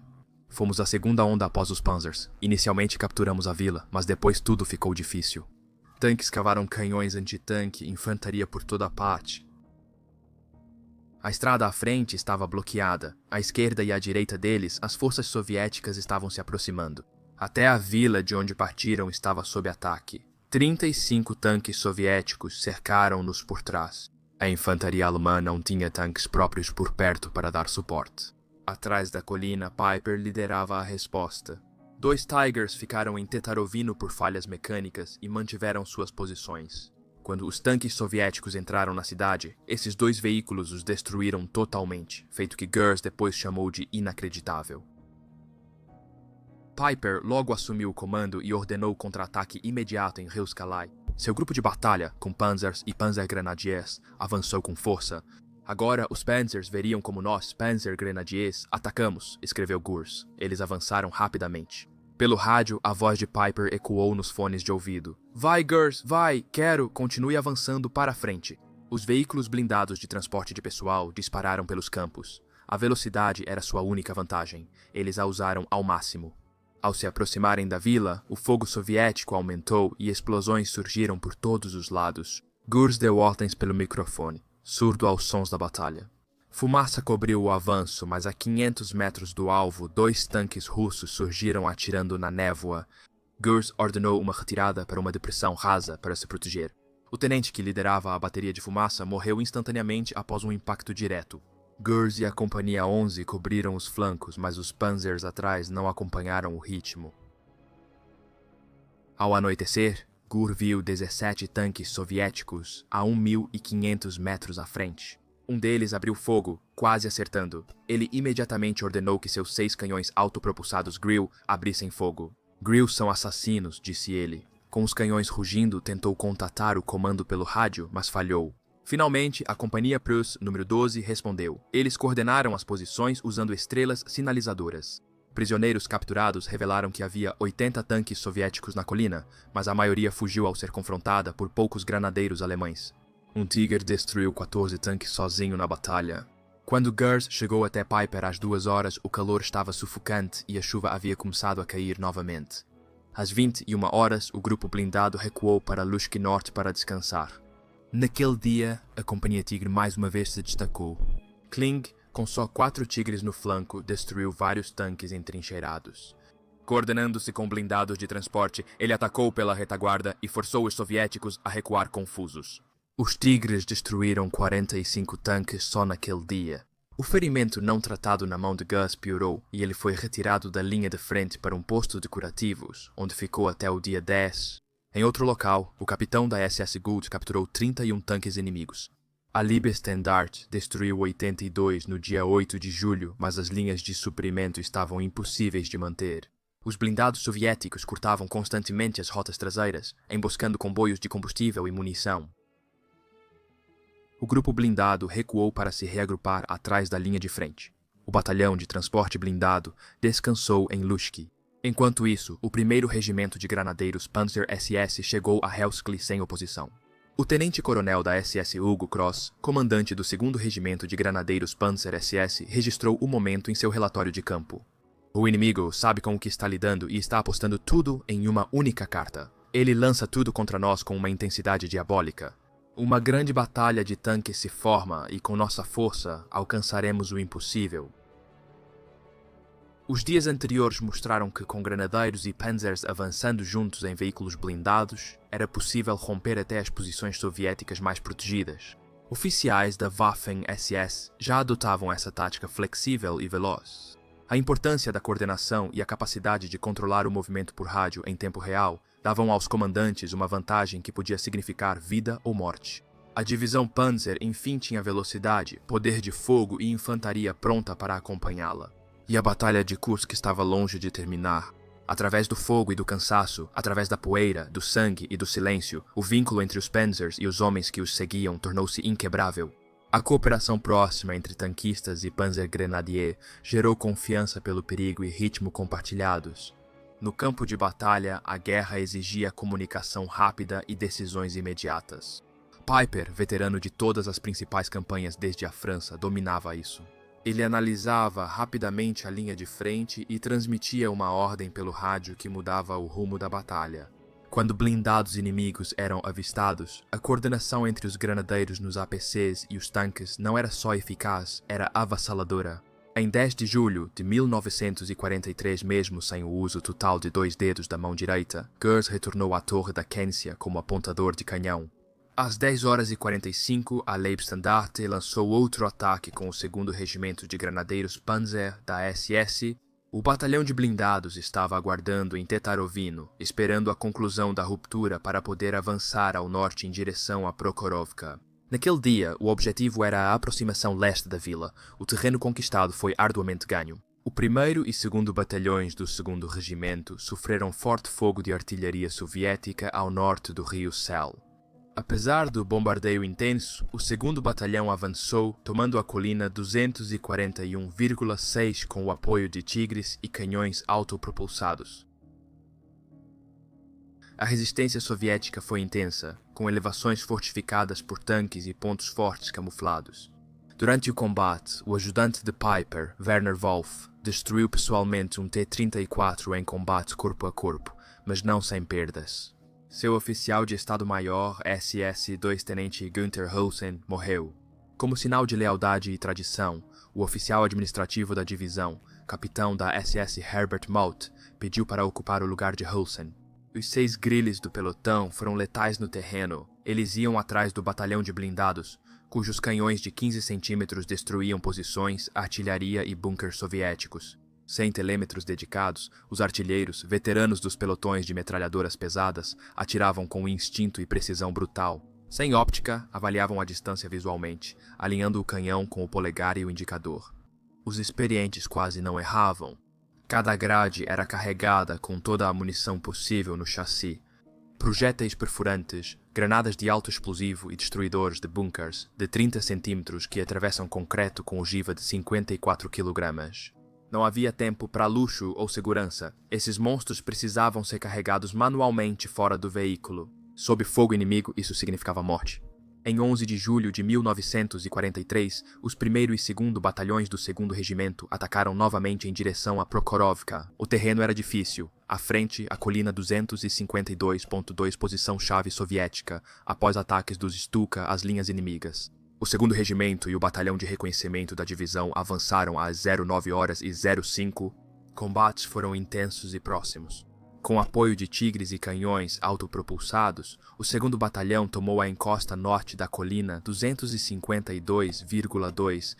Fomos a segunda onda após os Panzers. Inicialmente capturamos a vila, mas depois tudo ficou difícil. Tanques cavaram canhões antitanque e infantaria por toda a parte. A estrada à frente estava bloqueada. À esquerda e à direita deles, as forças soviéticas estavam se aproximando. Até a vila de onde partiram estava sob ataque. 35 tanques soviéticos cercaram-nos por trás. A infantaria alemã não tinha tanques próprios por perto para dar suporte. Atrás da colina, Piper liderava a resposta. 2 Tigers ficaram em Tetarovino por falhas mecânicas e mantiveram suas posições. Quando os tanques soviéticos entraram na cidade, esses 2 veículos os destruíram totalmente, feito que Gers depois chamou de inacreditável. Piper logo assumiu o comando e ordenou contra-ataque imediato em Rilskalai. Seu grupo de batalha, com Panzers e Panzergrenadiers, avançou com força. Agora os Panzers veriam como nós, Panzergrenadiers, atacamos, escreveu Gers. Eles avançaram rapidamente. Pelo rádio, a voz de Piper ecoou nos fones de ouvido. Vai, Gers, vai, quero, continue avançando para a frente. Os veículos blindados de transporte de pessoal dispararam pelos campos. A velocidade era sua única vantagem. Eles a usaram ao máximo. Ao se aproximarem da vila, o fogo soviético aumentou e explosões surgiram por todos os lados. Gers deu ordens pelo microfone, surdo aos sons da batalha. Fumaça cobriu o avanço, mas a 500 metros do alvo, 2 tanques russos surgiram atirando na névoa. Gers ordenou uma retirada para uma depressão rasa para se proteger. O tenente que liderava a bateria de fumaça morreu instantaneamente após um impacto direto. Gers e a Companhia 11 cobriram os flancos, mas os Panzers atrás não acompanharam o ritmo. Ao anoitecer, Gers viu 17 tanques soviéticos a 1.500 metros à frente. Um deles abriu fogo, quase acertando. Ele imediatamente ordenou que seus 6 canhões autopropulsados Grill abrissem fogo. Grill são assassinos, disse ele. Com os canhões rugindo, tentou contatar o comando pelo rádio, mas falhou. Finalmente, a Companhia Prus número 12 respondeu. Eles coordenaram as posições usando estrelas sinalizadoras. Prisioneiros capturados revelaram que havia 80 tanques soviéticos na colina, mas a maioria fugiu ao ser confrontada por poucos granadeiros alemães. Um Tiger destruiu 14 tanques sozinho na batalha. Quando Gers chegou até Piper às 2 horas, o calor estava sufocante e a chuva havia começado a cair novamente. Às 21 horas, o grupo blindado recuou para Lushki Norte para descansar. Naquele dia, a Companhia Tigre mais uma vez se destacou. Kling, com só 4 tigres no flanco, destruiu vários tanques entrincheirados. Coordenando-se com blindados de transporte, ele atacou pela retaguarda e forçou os soviéticos a recuar confusos. Os tigres destruíram 45 tanques só naquele dia. O ferimento não tratado na mão de Gus piorou e ele foi retirado da linha de frente para um posto de curativos, onde ficou até o dia 10. Em outro local, o capitão da SS Gould capturou 31 tanques inimigos. A Liebestandart destruiu 82 no dia 8 de julho, mas as linhas de suprimento estavam impossíveis de manter. Os blindados soviéticos cortavam constantemente as rotas traseiras, emboscando comboios de combustível e munição. O grupo blindado recuou para se reagrupar atrás da linha de frente. O batalhão de transporte blindado descansou em Lushki. Enquanto isso, o 1º Regimento de Granadeiros Panzer SS chegou a Helskli sem oposição. O tenente-coronel da SS Hugo Cross, comandante do 2º Regimento de Granadeiros Panzer SS, registrou o momento em seu relatório de campo. O inimigo sabe com o que está lidando e está apostando tudo em uma única carta. Ele lança tudo contra nós com uma intensidade diabólica. Uma grande batalha de tanques se forma e com nossa força alcançaremos o impossível. Os dias anteriores mostraram que com granadeiros e panzers avançando juntos em veículos blindados, era possível romper até as posições soviéticas mais protegidas. Oficiais da Waffen-SS já adotavam essa tática flexível e veloz. A importância da coordenação e a capacidade de controlar o movimento por rádio em tempo real davam aos comandantes uma vantagem que podia significar vida ou morte. A divisão Panzer enfim tinha velocidade, poder de fogo e infantaria pronta para acompanhá-la. E a batalha de Kursk estava longe de terminar. Através do fogo e do cansaço, através da poeira, do sangue e do silêncio, o vínculo entre os Panzers e os homens que os seguiam tornou-se inquebrável. A cooperação próxima entre tanquistas e Panzergrenadier gerou confiança pelo perigo e ritmo compartilhados. No campo de batalha, a guerra exigia comunicação rápida e decisões imediatas. Piper, veterano de todas as principais campanhas desde a França, dominava isso. Ele analisava rapidamente a linha de frente e transmitia uma ordem pelo rádio que mudava o rumo da batalha. Quando blindados inimigos eram avistados, a coordenação entre os granadeiros nos APCs e os tanques não era só eficaz, era avassaladora. Em 10 de julho de 1943, mesmo sem o uso total de 2 dedos da mão direita, Gers retornou à torre da Kenssia como apontador de canhão. Às 10h45, a Leibstandarte lançou outro ataque com o 2º Regimento de Granadeiros Panzer da SS O batalhão de blindados estava aguardando em Tetarovino, esperando a conclusão da ruptura para poder avançar ao norte em direção a Prokhorovka. Naquele dia, o objetivo era a aproximação leste da vila. O terreno conquistado foi arduamente ganho. O 1º e 2º batalhões do 2º Regimento sofreram forte fogo de artilharia soviética ao norte do rio Sel. Apesar do bombardeio intenso, o 2º Batalhão avançou, tomando a colina 241,6 com o apoio de tigres e canhões autopropulsados. A resistência soviética foi intensa, com elevações fortificadas por tanques e pontos fortes camuflados. Durante o combate, o ajudante de Piper, Werner Wolf, destruiu pessoalmente um T-34 em combate corpo a corpo, mas não sem perdas. Seu oficial de Estado-Maior, SS-2-Tenente Günther Hausen, morreu. Como sinal de lealdade e tradição, o oficial administrativo da divisão, capitão da SS Herbert Mauth, pediu para ocupar o lugar de Hausen. Os 6 griles do pelotão foram letais no terreno. Eles iam atrás do batalhão de blindados, cujos canhões de 15 centímetros destruíam posições, artilharia e bunkers soviéticos. Sem telêmetros dedicados, os artilheiros, veteranos dos pelotões de metralhadoras pesadas, atiravam com instinto e precisão brutal. Sem óptica, avaliavam a distância visualmente, alinhando o canhão com o polegar e o indicador. Os experientes quase não erravam. Cada grade era carregada com toda a munição possível no chassi. Projéteis perfurantes, granadas de alto explosivo e destruidores de bunkers de 30 centímetros que atravessam concreto com ogiva de 54 kg. Não havia tempo para luxo ou segurança. Esses monstros precisavam ser carregados manualmente fora do veículo. Sob fogo inimigo, isso significava morte. Em 11 de julho de 1943, os 1º e 2º batalhões do 2º Regimento atacaram novamente em direção a Prokhorovka. O terreno era difícil. À frente, a colina 252.2, posição-chave soviética, após ataques dos Stuka às linhas inimigas. O 2º Regimento e o Batalhão de Reconhecimento da Divisão avançaram às 09h05. Combates foram intensos e próximos. Com apoio de tigres e canhões autopropulsados, o 2º Batalhão tomou a encosta norte da colina 252,2.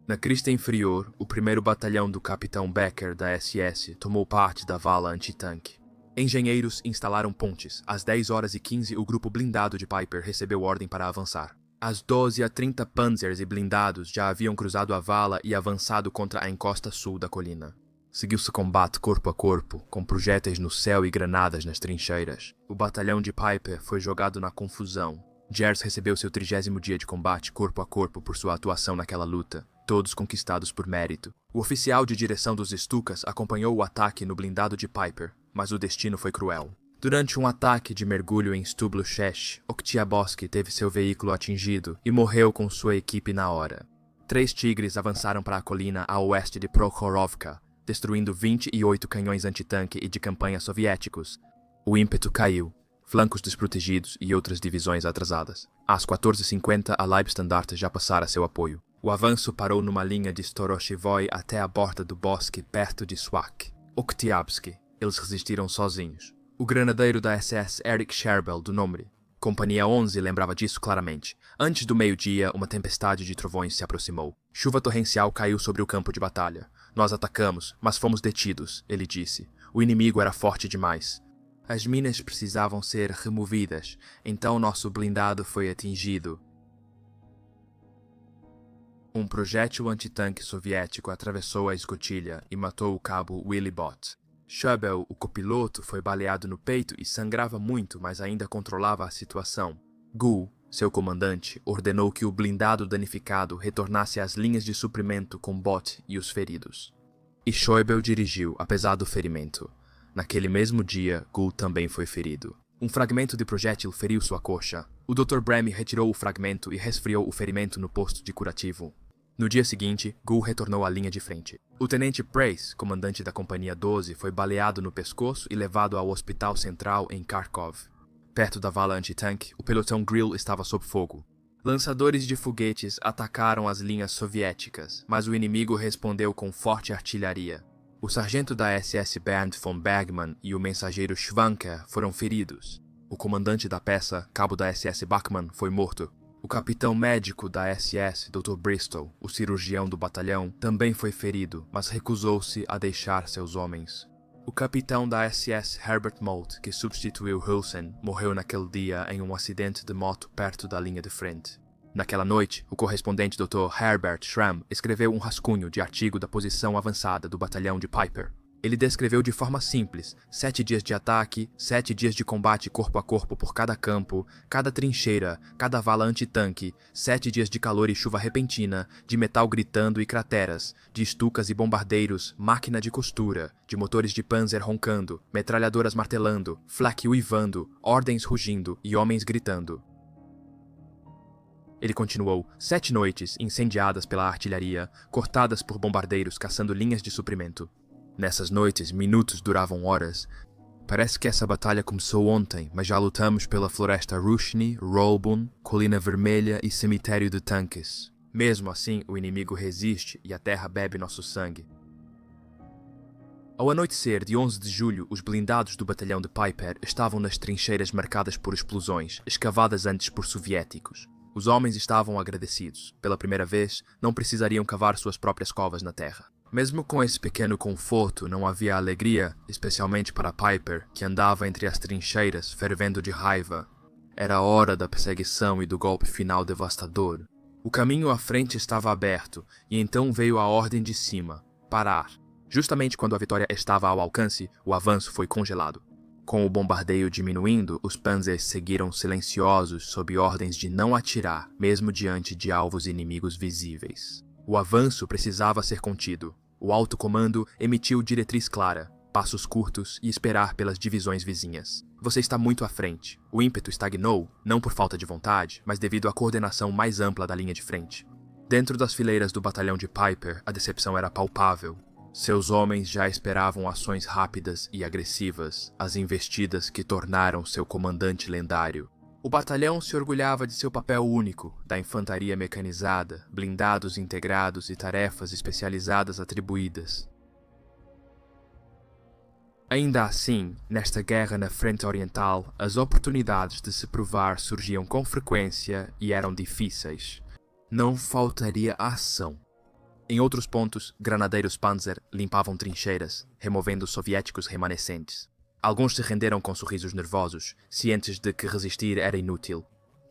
Na crista inferior, o 1º Batalhão do Capitão Becker da SS tomou parte da vala antitanque. Engenheiros instalaram pontes. Às 10h15, o grupo blindado de Piper recebeu ordem para avançar. Às 12h30, Panzers e blindados já haviam cruzado a vala e avançado contra a encosta sul da colina. Seguiu-se combate corpo a corpo, com projéteis no céu e granadas nas trincheiras. O batalhão de Piper foi jogado na confusão. Gers recebeu seu 30º dia de combate corpo a corpo por sua atuação naquela luta, todos conquistados por mérito. O oficial de direção dos Stukas acompanhou o ataque no blindado de Piper, mas o destino foi cruel. Durante um ataque de mergulho em Stubluchech, Oktyabrsky teve seu veículo atingido e morreu com sua equipe na hora. 3 tigres avançaram para a colina a oeste de Prokhorovka, destruindo 28 canhões antitanque e de campanha soviéticos. O ímpeto caiu, flancos desprotegidos e outras divisões atrasadas. Às 14h50, a Leibstandarte já passara seu apoio. O avanço parou numa linha de Storoshivoy até a borda do bosque perto de Swak. Oktyabrsky. Eles resistiram sozinhos. O granadeiro da SS Erich Scherbel, do nome Companhia 11, lembrava disso claramente. Antes do meio-dia, uma tempestade de trovões se aproximou. Chuva torrencial caiu sobre o campo de batalha. Nós atacamos, mas fomos detidos, ele disse. O inimigo era forte demais. As minas precisavam ser removidas, então nosso blindado foi atingido. Um projétil antitanque soviético atravessou a escotilha e matou o cabo Willy Bott. Scherbel, o copiloto, foi baleado no peito e sangrava muito, mas ainda controlava a situação. Gull, seu comandante, ordenou que o blindado danificado retornasse às linhas de suprimento com Bott e os feridos. E Scheubel dirigiu, apesar do ferimento. Naquele mesmo dia, Gull também foi ferido. Um fragmento de projétil feriu sua coxa. O Dr. Bremy retirou o fragmento e resfriou o ferimento no posto de curativo. No dia seguinte, Gull retornou à linha de frente. O tenente Price, comandante da Companhia 12, foi baleado no pescoço e levado ao Hospital Central em Kharkov. Perto da vala antitanque, o pelotão Grill estava sob fogo. Lançadores de foguetes atacaram as linhas soviéticas, mas o inimigo respondeu com forte artilharia. O sargento da SS Bernd von Bergmann e o mensageiro Schwanker foram feridos. O comandante da peça, cabo da SS Bachmann, foi morto. O capitão médico da SS, Dr. Bristol, o cirurgião do batalhão, também foi ferido, mas recusou-se a deixar seus homens. O capitão da SS, Herbert Moult, que substituiu Hulsen, morreu naquele dia em um acidente de moto perto da linha de frente. Naquela noite, o correspondente Dr. Herbert Schramm escreveu um rascunho de artigo da posição avançada do batalhão de Piper. Ele descreveu de forma simples 7 dias de ataque, 7 dias de combate corpo a corpo por cada campo, cada trincheira, cada vala antitanque, 7 dias de calor e chuva repentina, de metal gritando e crateras, de estucas e bombardeiros, máquina de costura, de motores de panzer roncando, metralhadoras martelando, flak uivando, ordens rugindo e homens gritando. Ele continuou 7 noites incendiadas pela artilharia, cortadas por bombardeiros caçando linhas de suprimento. Nessas noites, minutos duravam horas. Parece que essa batalha começou ontem, mas já lutamos pela floresta Rushni, Rolbun, Colina Vermelha e Cemitério de Tanques. Mesmo assim, o inimigo resiste e a terra bebe nosso sangue. Ao anoitecer de 11 de julho, os blindados do batalhão de Piper estavam nas trincheiras marcadas por explosões, escavadas antes por soviéticos. Os homens estavam agradecidos. Pela primeira vez, não precisariam cavar suas próprias covas na terra. Mesmo com esse pequeno conforto, não havia alegria, especialmente para Piper, que andava entre as trincheiras, fervendo de raiva. Era a hora da perseguição e do golpe final devastador. O caminho à frente estava aberto, e então veio a ordem de cima: parar. Justamente quando a vitória estava ao alcance, o avanço foi congelado. Com o bombardeio diminuindo, os panzers seguiram silenciosos sob ordens de não atirar, mesmo diante de alvos inimigos visíveis. O avanço precisava ser contido. O alto comando emitiu diretriz clara: passos curtos e esperar pelas divisões vizinhas. Você está muito à frente. O ímpeto estagnou, não por falta de vontade, mas devido à coordenação mais ampla da linha de frente. Dentro das fileiras do batalhão de Piper, a decepção era palpável. Seus homens já esperavam ações rápidas e agressivas, as investidas que tornaram seu comandante lendário. O batalhão se orgulhava de seu papel único, da infantaria mecanizada, blindados integrados e tarefas especializadas atribuídas. Ainda assim, nesta guerra na frente oriental, as oportunidades de se provar surgiam com frequência e eram difíceis. Não faltaria ação. Em outros pontos, granadeiros Panzer limpavam trincheiras, removendo os soviéticos remanescentes. Alguns se renderam com sorrisos nervosos, cientes de que resistir era inútil.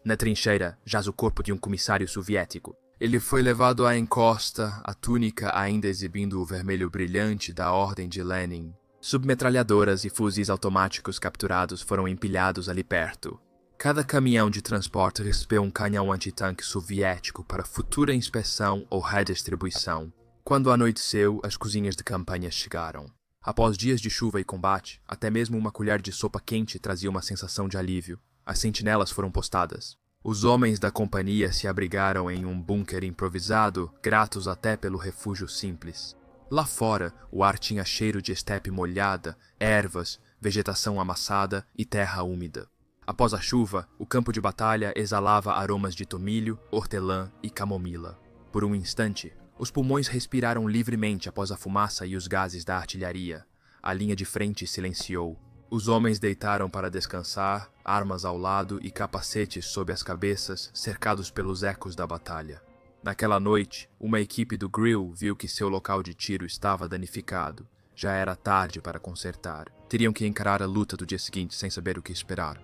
Na trincheira, jaz o corpo de um comissário soviético. Ele foi levado à encosta, a túnica ainda exibindo o vermelho brilhante da Ordem de Lenin. Submetralhadoras e fuzis automáticos capturados foram empilhados ali perto. Cada caminhão de transporte recebeu um canhão antitanque soviético para futura inspeção ou redistribuição. Quando anoiteceu, as cozinhas de campanha chegaram. Após dias de chuva e combate, até mesmo uma colher de sopa quente trazia uma sensação de alívio. As sentinelas foram postadas. Os homens da companhia se abrigaram em um bunker improvisado, gratos até pelo refúgio simples. Lá fora, o ar tinha cheiro de estepe molhada, ervas, vegetação amassada e terra úmida. Após a chuva, o campo de batalha exalava aromas de tomilho, hortelã e camomila. Por um instante, os pulmões respiraram livremente após a fumaça e os gases da artilharia. A linha de frente silenciou. Os homens deitaram para descansar, armas ao lado e capacetes sob as cabeças, cercados pelos ecos da batalha. Naquela noite, uma equipe do Grill viu que seu local de tiro estava danificado. Já era tarde para consertar. Teriam que encarar a luta do dia seguinte sem saber o que esperar.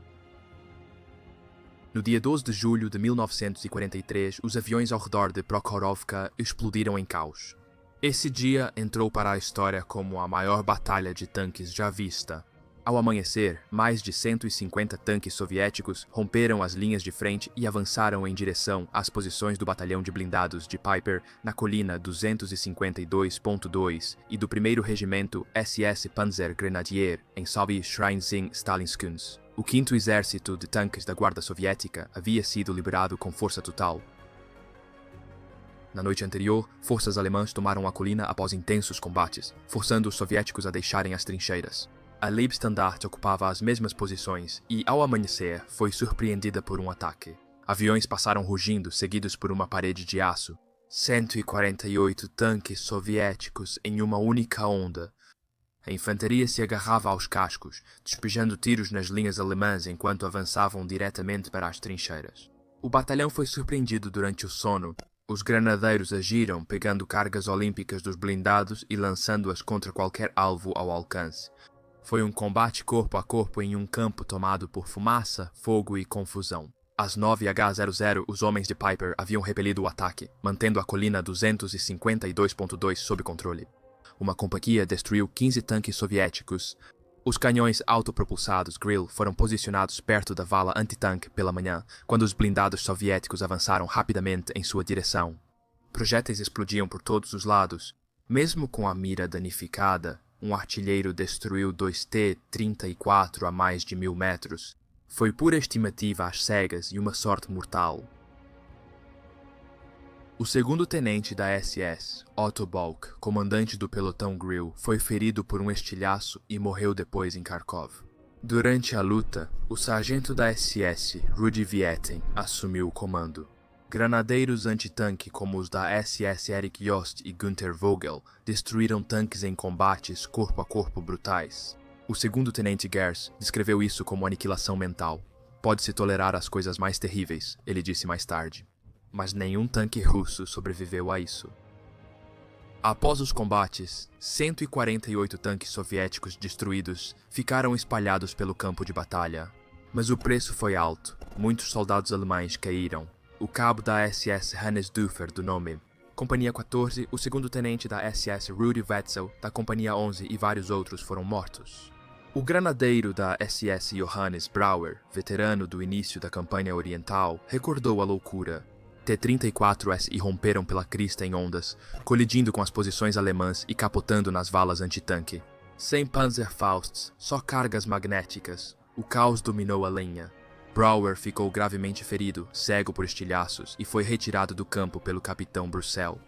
No dia 12 de julho de 1943, os aviões ao redor de Prokhorovka explodiram em caos. Esse dia entrou para a história como a maior batalha de tanques já vista. Ao amanhecer, mais de 150 tanques soviéticos romperam as linhas de frente e avançaram em direção às posições do batalhão de blindados de Piper na colina 252.2 e do 1º Regimento SS Panzer Grenadier em Sobi Shrine-Sing Stalinskuns. O 5º Exército de Tanques da Guarda Soviética havia sido liberado com força total. Na noite anterior, forças alemãs tomaram a colina após intensos combates, forçando os soviéticos a deixarem as trincheiras. A Leibstandarte ocupava as mesmas posições e, ao amanhecer, foi surpreendida por um ataque. Aviões passaram rugindo, seguidos por uma parede de aço. 148 tanques soviéticos em uma única onda. A infantaria se agarrava aos cascos, despejando tiros nas linhas alemãs enquanto avançavam diretamente para as trincheiras. O batalhão foi surpreendido durante o sono. Os granadeiros agiram, pegando cargas olímpicas dos blindados e lançando-as contra qualquer alvo ao alcance. Foi um combate corpo a corpo em um campo tomado por fumaça, fogo e confusão. Às 9h00, os homens de Piper haviam repelido o ataque, mantendo a colina 252.2 sob controle. Uma companhia destruiu 15 tanques soviéticos. Os canhões autopropulsados Grill foram posicionados perto da vala antitanque pela manhã, quando os blindados soviéticos avançaram rapidamente em sua direção. Projéteis explodiam por todos os lados. Mesmo com a mira danificada, um artilheiro destruiu 2 T-34 a mais de 1000 metros. Foi pura estimativa às cegas e uma sorte mortal. O segundo-tenente da SS, Otto Balk, comandante do pelotão Grill, foi ferido por um estilhaço e morreu depois em Kharkov. Durante a luta, o sargento da SS, Rudi Vietten, assumiu o comando. Granadeiros antitanque como os da SS Erich Jost e Günther Vogel destruíram tanques em combates corpo a corpo brutais. O segundo-tenente Gers descreveu isso como aniquilação mental. Pode-se tolerar as coisas mais terríveis, ele disse mais tarde. Mas nenhum tanque russo sobreviveu a isso. Após os combates, 148 tanques soviéticos destruídos ficaram espalhados pelo campo de batalha. Mas o preço foi alto. Muitos soldados alemães caíram. O cabo da SS Hannes Duffer, do nome Companhia 14, o segundo-tenente da SS Rudi Wetzel, da Companhia 11 e vários outros foram mortos. O granadeiro da SS Johannes Brauer, veterano do início da campanha oriental, recordou a loucura. T-34s irromperam pela crista em ondas, colidindo com as posições alemãs e capotando nas valas antitanque. Sem Panzerfausts, só cargas magnéticas, o caos dominou a linha. Brauer ficou gravemente ferido, cego por estilhaços, e foi retirado do campo pelo capitão Brussel.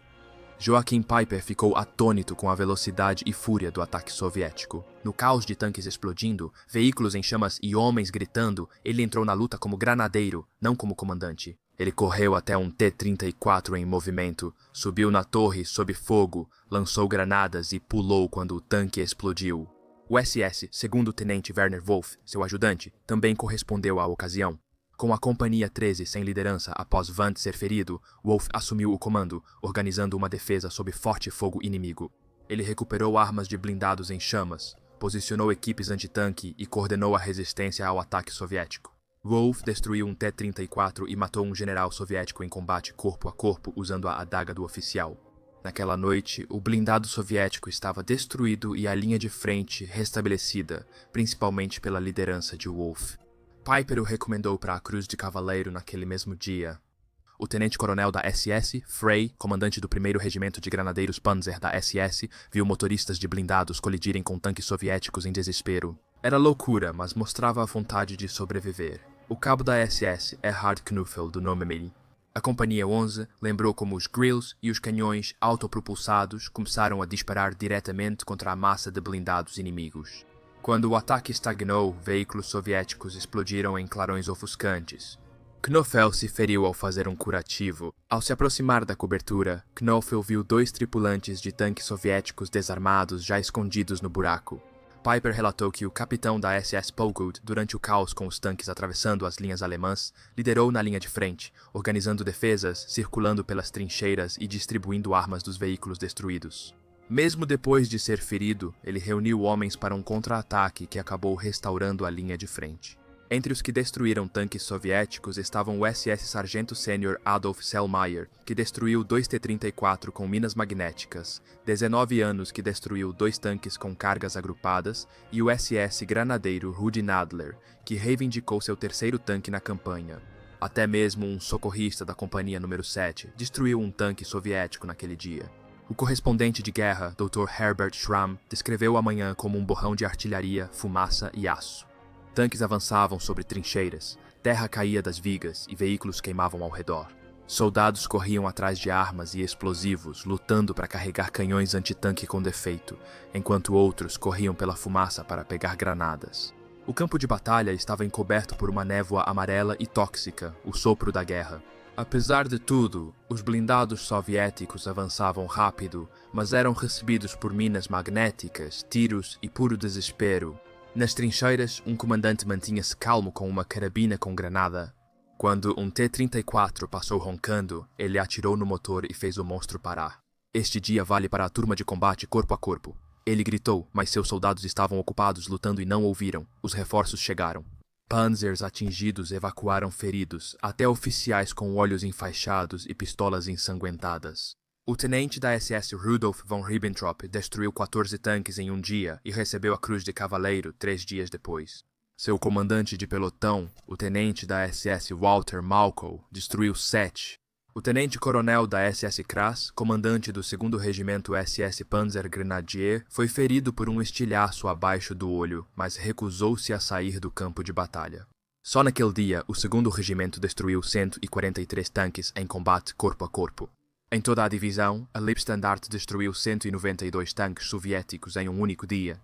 Joachim Piper ficou atônito com a velocidade e fúria do ataque soviético. No caos de tanques explodindo, veículos em chamas e homens gritando, ele entrou na luta como granadeiro, não como comandante. Ele correu até um T-34 em movimento, subiu na torre sob fogo, lançou granadas e pulou quando o tanque explodiu. O SS, segundo-tenente Werner Wolf, seu ajudante, também correspondeu à ocasião. Com a Companhia 13 sem liderança após Vandt ser ferido, Wolf assumiu o comando, organizando uma defesa sob forte fogo inimigo. Ele recuperou armas de blindados em chamas, posicionou equipes antitanque e coordenou a resistência ao ataque soviético. Wolf destruiu um T-34 e matou um general soviético em combate corpo a corpo usando a adaga do oficial. Naquela noite, o blindado soviético estava destruído e a linha de frente restabelecida, principalmente pela liderança de Wolf. Piper o recomendou para a Cruz de Cavaleiro naquele mesmo dia. O tenente-coronel da SS, Frey, comandante do 1º Regimento de Granadeiros Panzer da SS, viu motoristas de blindados colidirem com tanques soviéticos em desespero. Era loucura, mas mostrava a vontade de sobreviver. O cabo da SS, Erhard Knuffel, do nome Meli. A Companhia 11 lembrou como os Grills e os canhões autopropulsados começaram a disparar diretamente contra a massa de blindados inimigos. Quando o ataque estagnou, veículos soviéticos explodiram em clarões ofuscantes. Knuffel se feriu ao fazer um curativo. Ao se aproximar da cobertura, Knuffel viu 2 tripulantes de tanques soviéticos desarmados já escondidos no buraco. Piper relatou que o capitão da SS Pogud, durante o caos com os tanques atravessando as linhas alemãs, liderou na linha de frente, organizando defesas, circulando pelas trincheiras e distribuindo armas dos veículos destruídos. Mesmo depois de ser ferido, ele reuniu homens para um contra-ataque que acabou restaurando a linha de frente. Entre os que destruíram tanques soviéticos estavam o SS Sargento Sênior Adolf Sellmayer, que destruiu 2 T-34 com minas magnéticas, 19 anos que destruiu 2 tanques com cargas agrupadas, e o SS Granadeiro Rudi Nadler, que reivindicou seu 3º tanque na campanha. Até mesmo um socorrista da Companhia número 7 destruiu um tanque soviético naquele dia. O correspondente de guerra, Dr. Herbert Schramm, descreveu a manhã como um borrão de artilharia, fumaça e aço. Tanques avançavam sobre trincheiras, terra caía das vigas e veículos queimavam ao redor. Soldados corriam atrás de armas e explosivos, lutando para carregar canhões antitanque com defeito, enquanto outros corriam pela fumaça para pegar granadas. O campo de batalha estava encoberto por uma névoa amarela e tóxica, o sopro da guerra. Apesar de tudo, os blindados soviéticos avançavam rápido, mas eram recebidos por minas magnéticas, tiros e puro desespero. Nas trincheiras, um comandante mantinha-se calmo com uma carabina com granada. Quando um T-34 passou roncando, ele atirou no motor e fez o monstro parar. Este dia vale para a turma de combate corpo a corpo. Ele gritou, mas seus soldados estavam ocupados lutando e não ouviram. Os reforços chegaram. Panzers atingidos evacuaram feridos, até oficiais com olhos enfaixados e pistolas ensanguentadas. O tenente da SS Rudolf von Ribbentrop destruiu 14 tanques em um dia e recebeu a Cruz de Cavaleiro 3 dias depois. Seu comandante de pelotão, o tenente da SS Walter Malkow, destruiu 7. O tenente-coronel da SS Kras, comandante do 2º Regimento SS Panzer Grenadier, foi ferido por um estilhaço abaixo do olho, mas recusou-se a sair do campo de batalha. Só naquele dia, o 2º Regimento destruiu 143 tanques em combate corpo a corpo. Em toda a divisão, a Leibstandarte destruiu 192 tanques soviéticos em um único dia.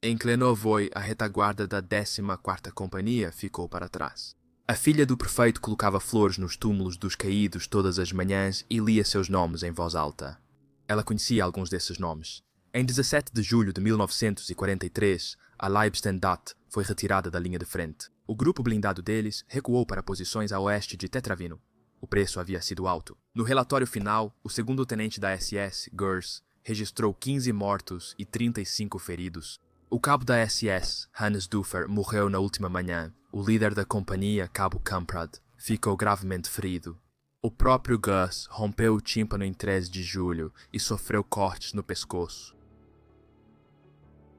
Em Klenovoy, a retaguarda da 14ª Companhia ficou para trás. A filha do prefeito colocava flores nos túmulos dos caídos todas as manhãs e lia seus nomes em voz alta. Ela conhecia alguns desses nomes. Em 17 de julho de 1943, a Leibstandarte foi retirada da linha de frente. O grupo blindado deles recuou para posições a oeste de Tetravino. O preço havia sido alto. No relatório final, o 2º tenente da SS, Gers, registrou 15 mortos e 35 feridos. O cabo da SS, Hannes Duffer, morreu na última manhã. O líder da companhia, cabo Kamprad, ficou gravemente ferido. O próprio Gus rompeu o tímpano em 13 de julho e sofreu cortes no pescoço.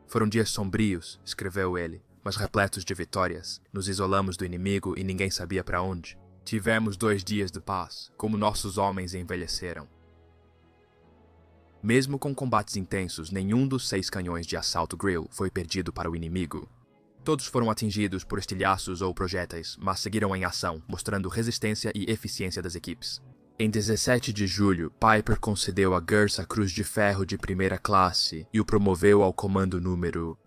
Foram dias sombrios, escreveu ele, mas repletos de vitórias. Nos isolamos do inimigo e ninguém sabia para onde. Tivemos 2 dias de paz, como nossos homens envelheceram. Mesmo com combates intensos, nenhum dos 6 canhões de assalto Grill foi perdido para o inimigo. Todos foram atingidos por estilhaços ou projéteis, mas seguiram em ação, mostrando resistência e eficiência das equipes. Em 17 de julho, Piper concedeu a Gers a Cruz de Ferro de primeira classe e o promoveu ao comando número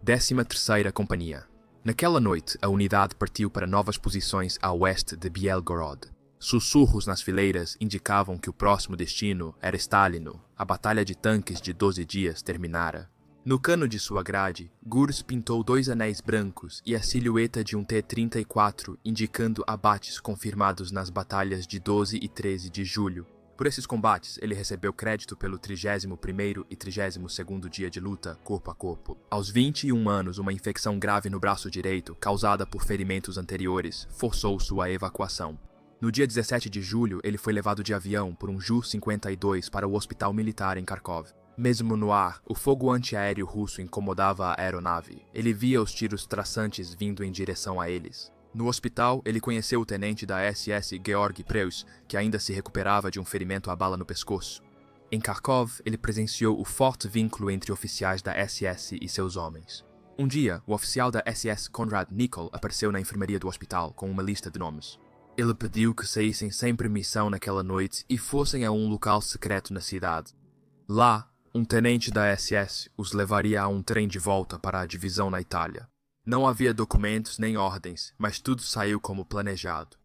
13ª Companhia. Naquela noite, a unidade partiu para novas posições a oeste de Bielgorod. Sussurros nas fileiras indicavam que o próximo destino era Stalino. A batalha de tanques de 12 dias terminara. No cano de sua grade, Gurs pintou 2 anéis brancos e a silhueta de um T-34, indicando abates confirmados nas batalhas de 12 e 13 de julho. Por esses combates, ele recebeu crédito pelo 31º e 32º dia de luta, corpo a corpo. Aos 21 anos, uma infecção grave no braço direito, causada por ferimentos anteriores, forçou sua evacuação. No dia 17 de julho, ele foi levado de avião por um Ju-52 para o hospital militar em Kharkov. Mesmo no ar, o fogo antiaéreo russo incomodava a aeronave. Ele via os tiros traçantes vindo em direção a eles. No hospital, ele conheceu o tenente da SS Georg Preuss, que ainda se recuperava de um ferimento à bala no pescoço. Em Kharkov, ele presenciou o forte vínculo entre oficiais da SS e seus homens. Um dia, o oficial da SS Konrad Nikol apareceu na enfermaria do hospital com uma lista de nomes. Ele pediu que saíssem sem permissão naquela noite e fossem a um local secreto na cidade. Lá, um tenente da SS os levaria a um trem de volta para a divisão na Itália. Não havia documentos nem ordens, mas tudo saiu como planejado.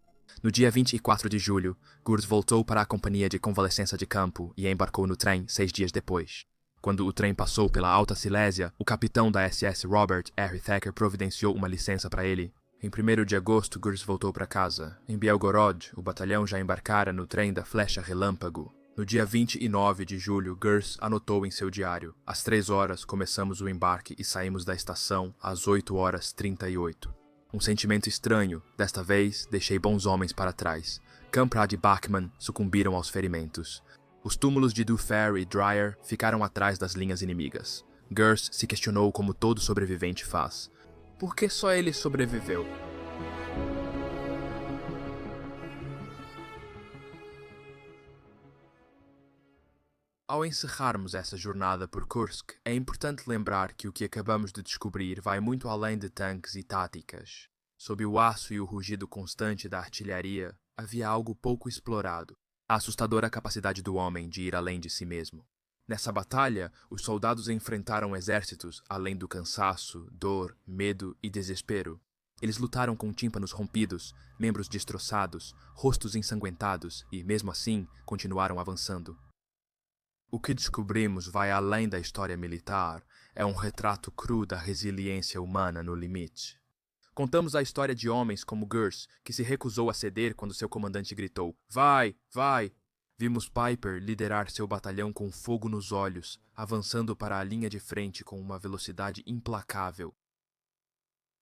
No dia 24 de julho, Gurs voltou para a companhia de convalescença de campo e embarcou no trem 6 dias depois. Quando o trem passou pela Alta Silésia, o capitão da SS Robert R. Thacker providenciou uma licença para ele. Em 1º de agosto, Gurs voltou para casa. Em Bielgorod, o batalhão já embarcara no trem da Flecha Relâmpago. No dia 29 de julho, Gers anotou em seu diário: às 3 horas começamos o embarque e saímos da estação às 8h38. Um sentimento estranho. Desta vez, deixei bons homens para trás. Kamprad e Bachmann sucumbiram aos ferimentos. Os túmulos de Duffer e Dreyer ficaram atrás das linhas inimigas. Gers se questionou como todo sobrevivente faz. Por que só ele sobreviveu? Ao encerrarmos essa jornada por Kursk, é importante lembrar que o que acabamos de descobrir vai muito além de tanques e táticas. Sob o aço e o rugido constante da artilharia, havia algo pouco explorado: a assustadora capacidade do homem de ir além de si mesmo. Nessa batalha, os soldados enfrentaram exércitos além do cansaço, dor, medo e desespero. Eles lutaram com tímpanos rompidos, membros destroçados, rostos ensanguentados e, mesmo assim, continuaram avançando. O que descobrimos vai além da história militar, é um retrato cru da resiliência humana no limite. Contamos a história de homens como Gers, que se recusou a ceder quando seu comandante gritou: "Vai, vai!" Vimos Piper liderar seu batalhão com fogo nos olhos, avançando para a linha de frente com uma velocidade implacável.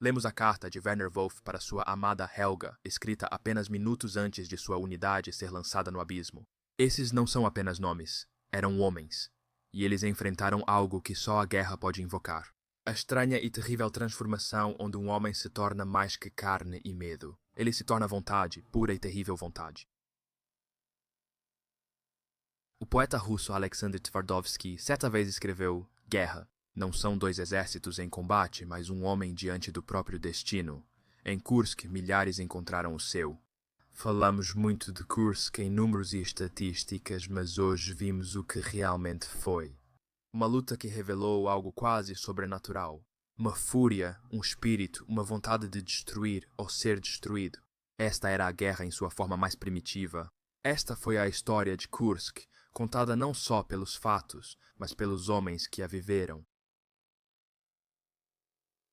Lemos a carta de Werner Wolf para sua amada Helga, escrita apenas minutos antes de sua unidade ser lançada no abismo. Esses não são apenas nomes, eram homens, e eles enfrentaram algo que só a guerra pode invocar. A estranha e terrível transformação onde um homem se torna mais que carne e medo. Ele se torna vontade, pura e terrível vontade. O poeta russo Alexander Tvardovsky certa vez escreveu: "Guerra. Não são dois exércitos em combate, mas um homem diante do próprio destino. Em Kursk, milhares encontraram o seu." Falamos muito de Kursk em números e estatísticas, mas hoje vimos o que realmente foi. Uma luta que revelou algo quase sobrenatural. Uma fúria, um espírito, uma vontade de destruir ou ser destruído. Esta era a guerra em sua forma mais primitiva. Esta foi a história de Kursk, contada não só pelos fatos, mas pelos homens que a viveram.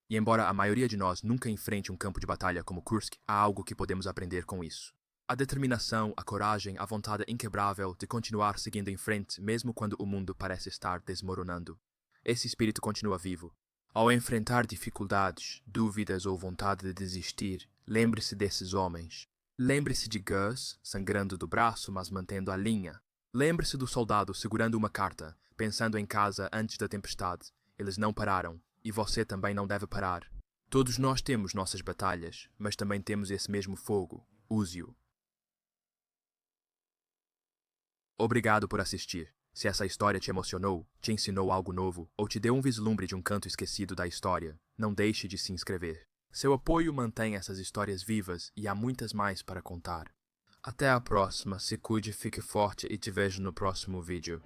E embora a maioria de nós nunca enfrente um campo de batalha como Kursk, há algo que podemos aprender com isso. A determinação, a coragem, a vontade inquebrável de continuar seguindo em frente mesmo quando o mundo parece estar desmoronando. Esse espírito continua vivo. Ao enfrentar dificuldades, dúvidas ou vontade de desistir, lembre-se desses homens. Lembre-se de Gus, sangrando do braço, mas mantendo a linha. Lembre-se do soldado segurando uma carta, pensando em casa antes da tempestade. Eles não pararam, e você também não deve parar. Todos nós temos nossas batalhas, mas também temos esse mesmo fogo. Use-o. Obrigado por assistir. Se essa história te emocionou, te ensinou algo novo ou te deu um vislumbre de um canto esquecido da história, não deixe de se inscrever. Seu apoio mantém essas histórias vivas e há muitas mais para contar. Até a próxima, se cuide, fique forte e te vejo no próximo vídeo.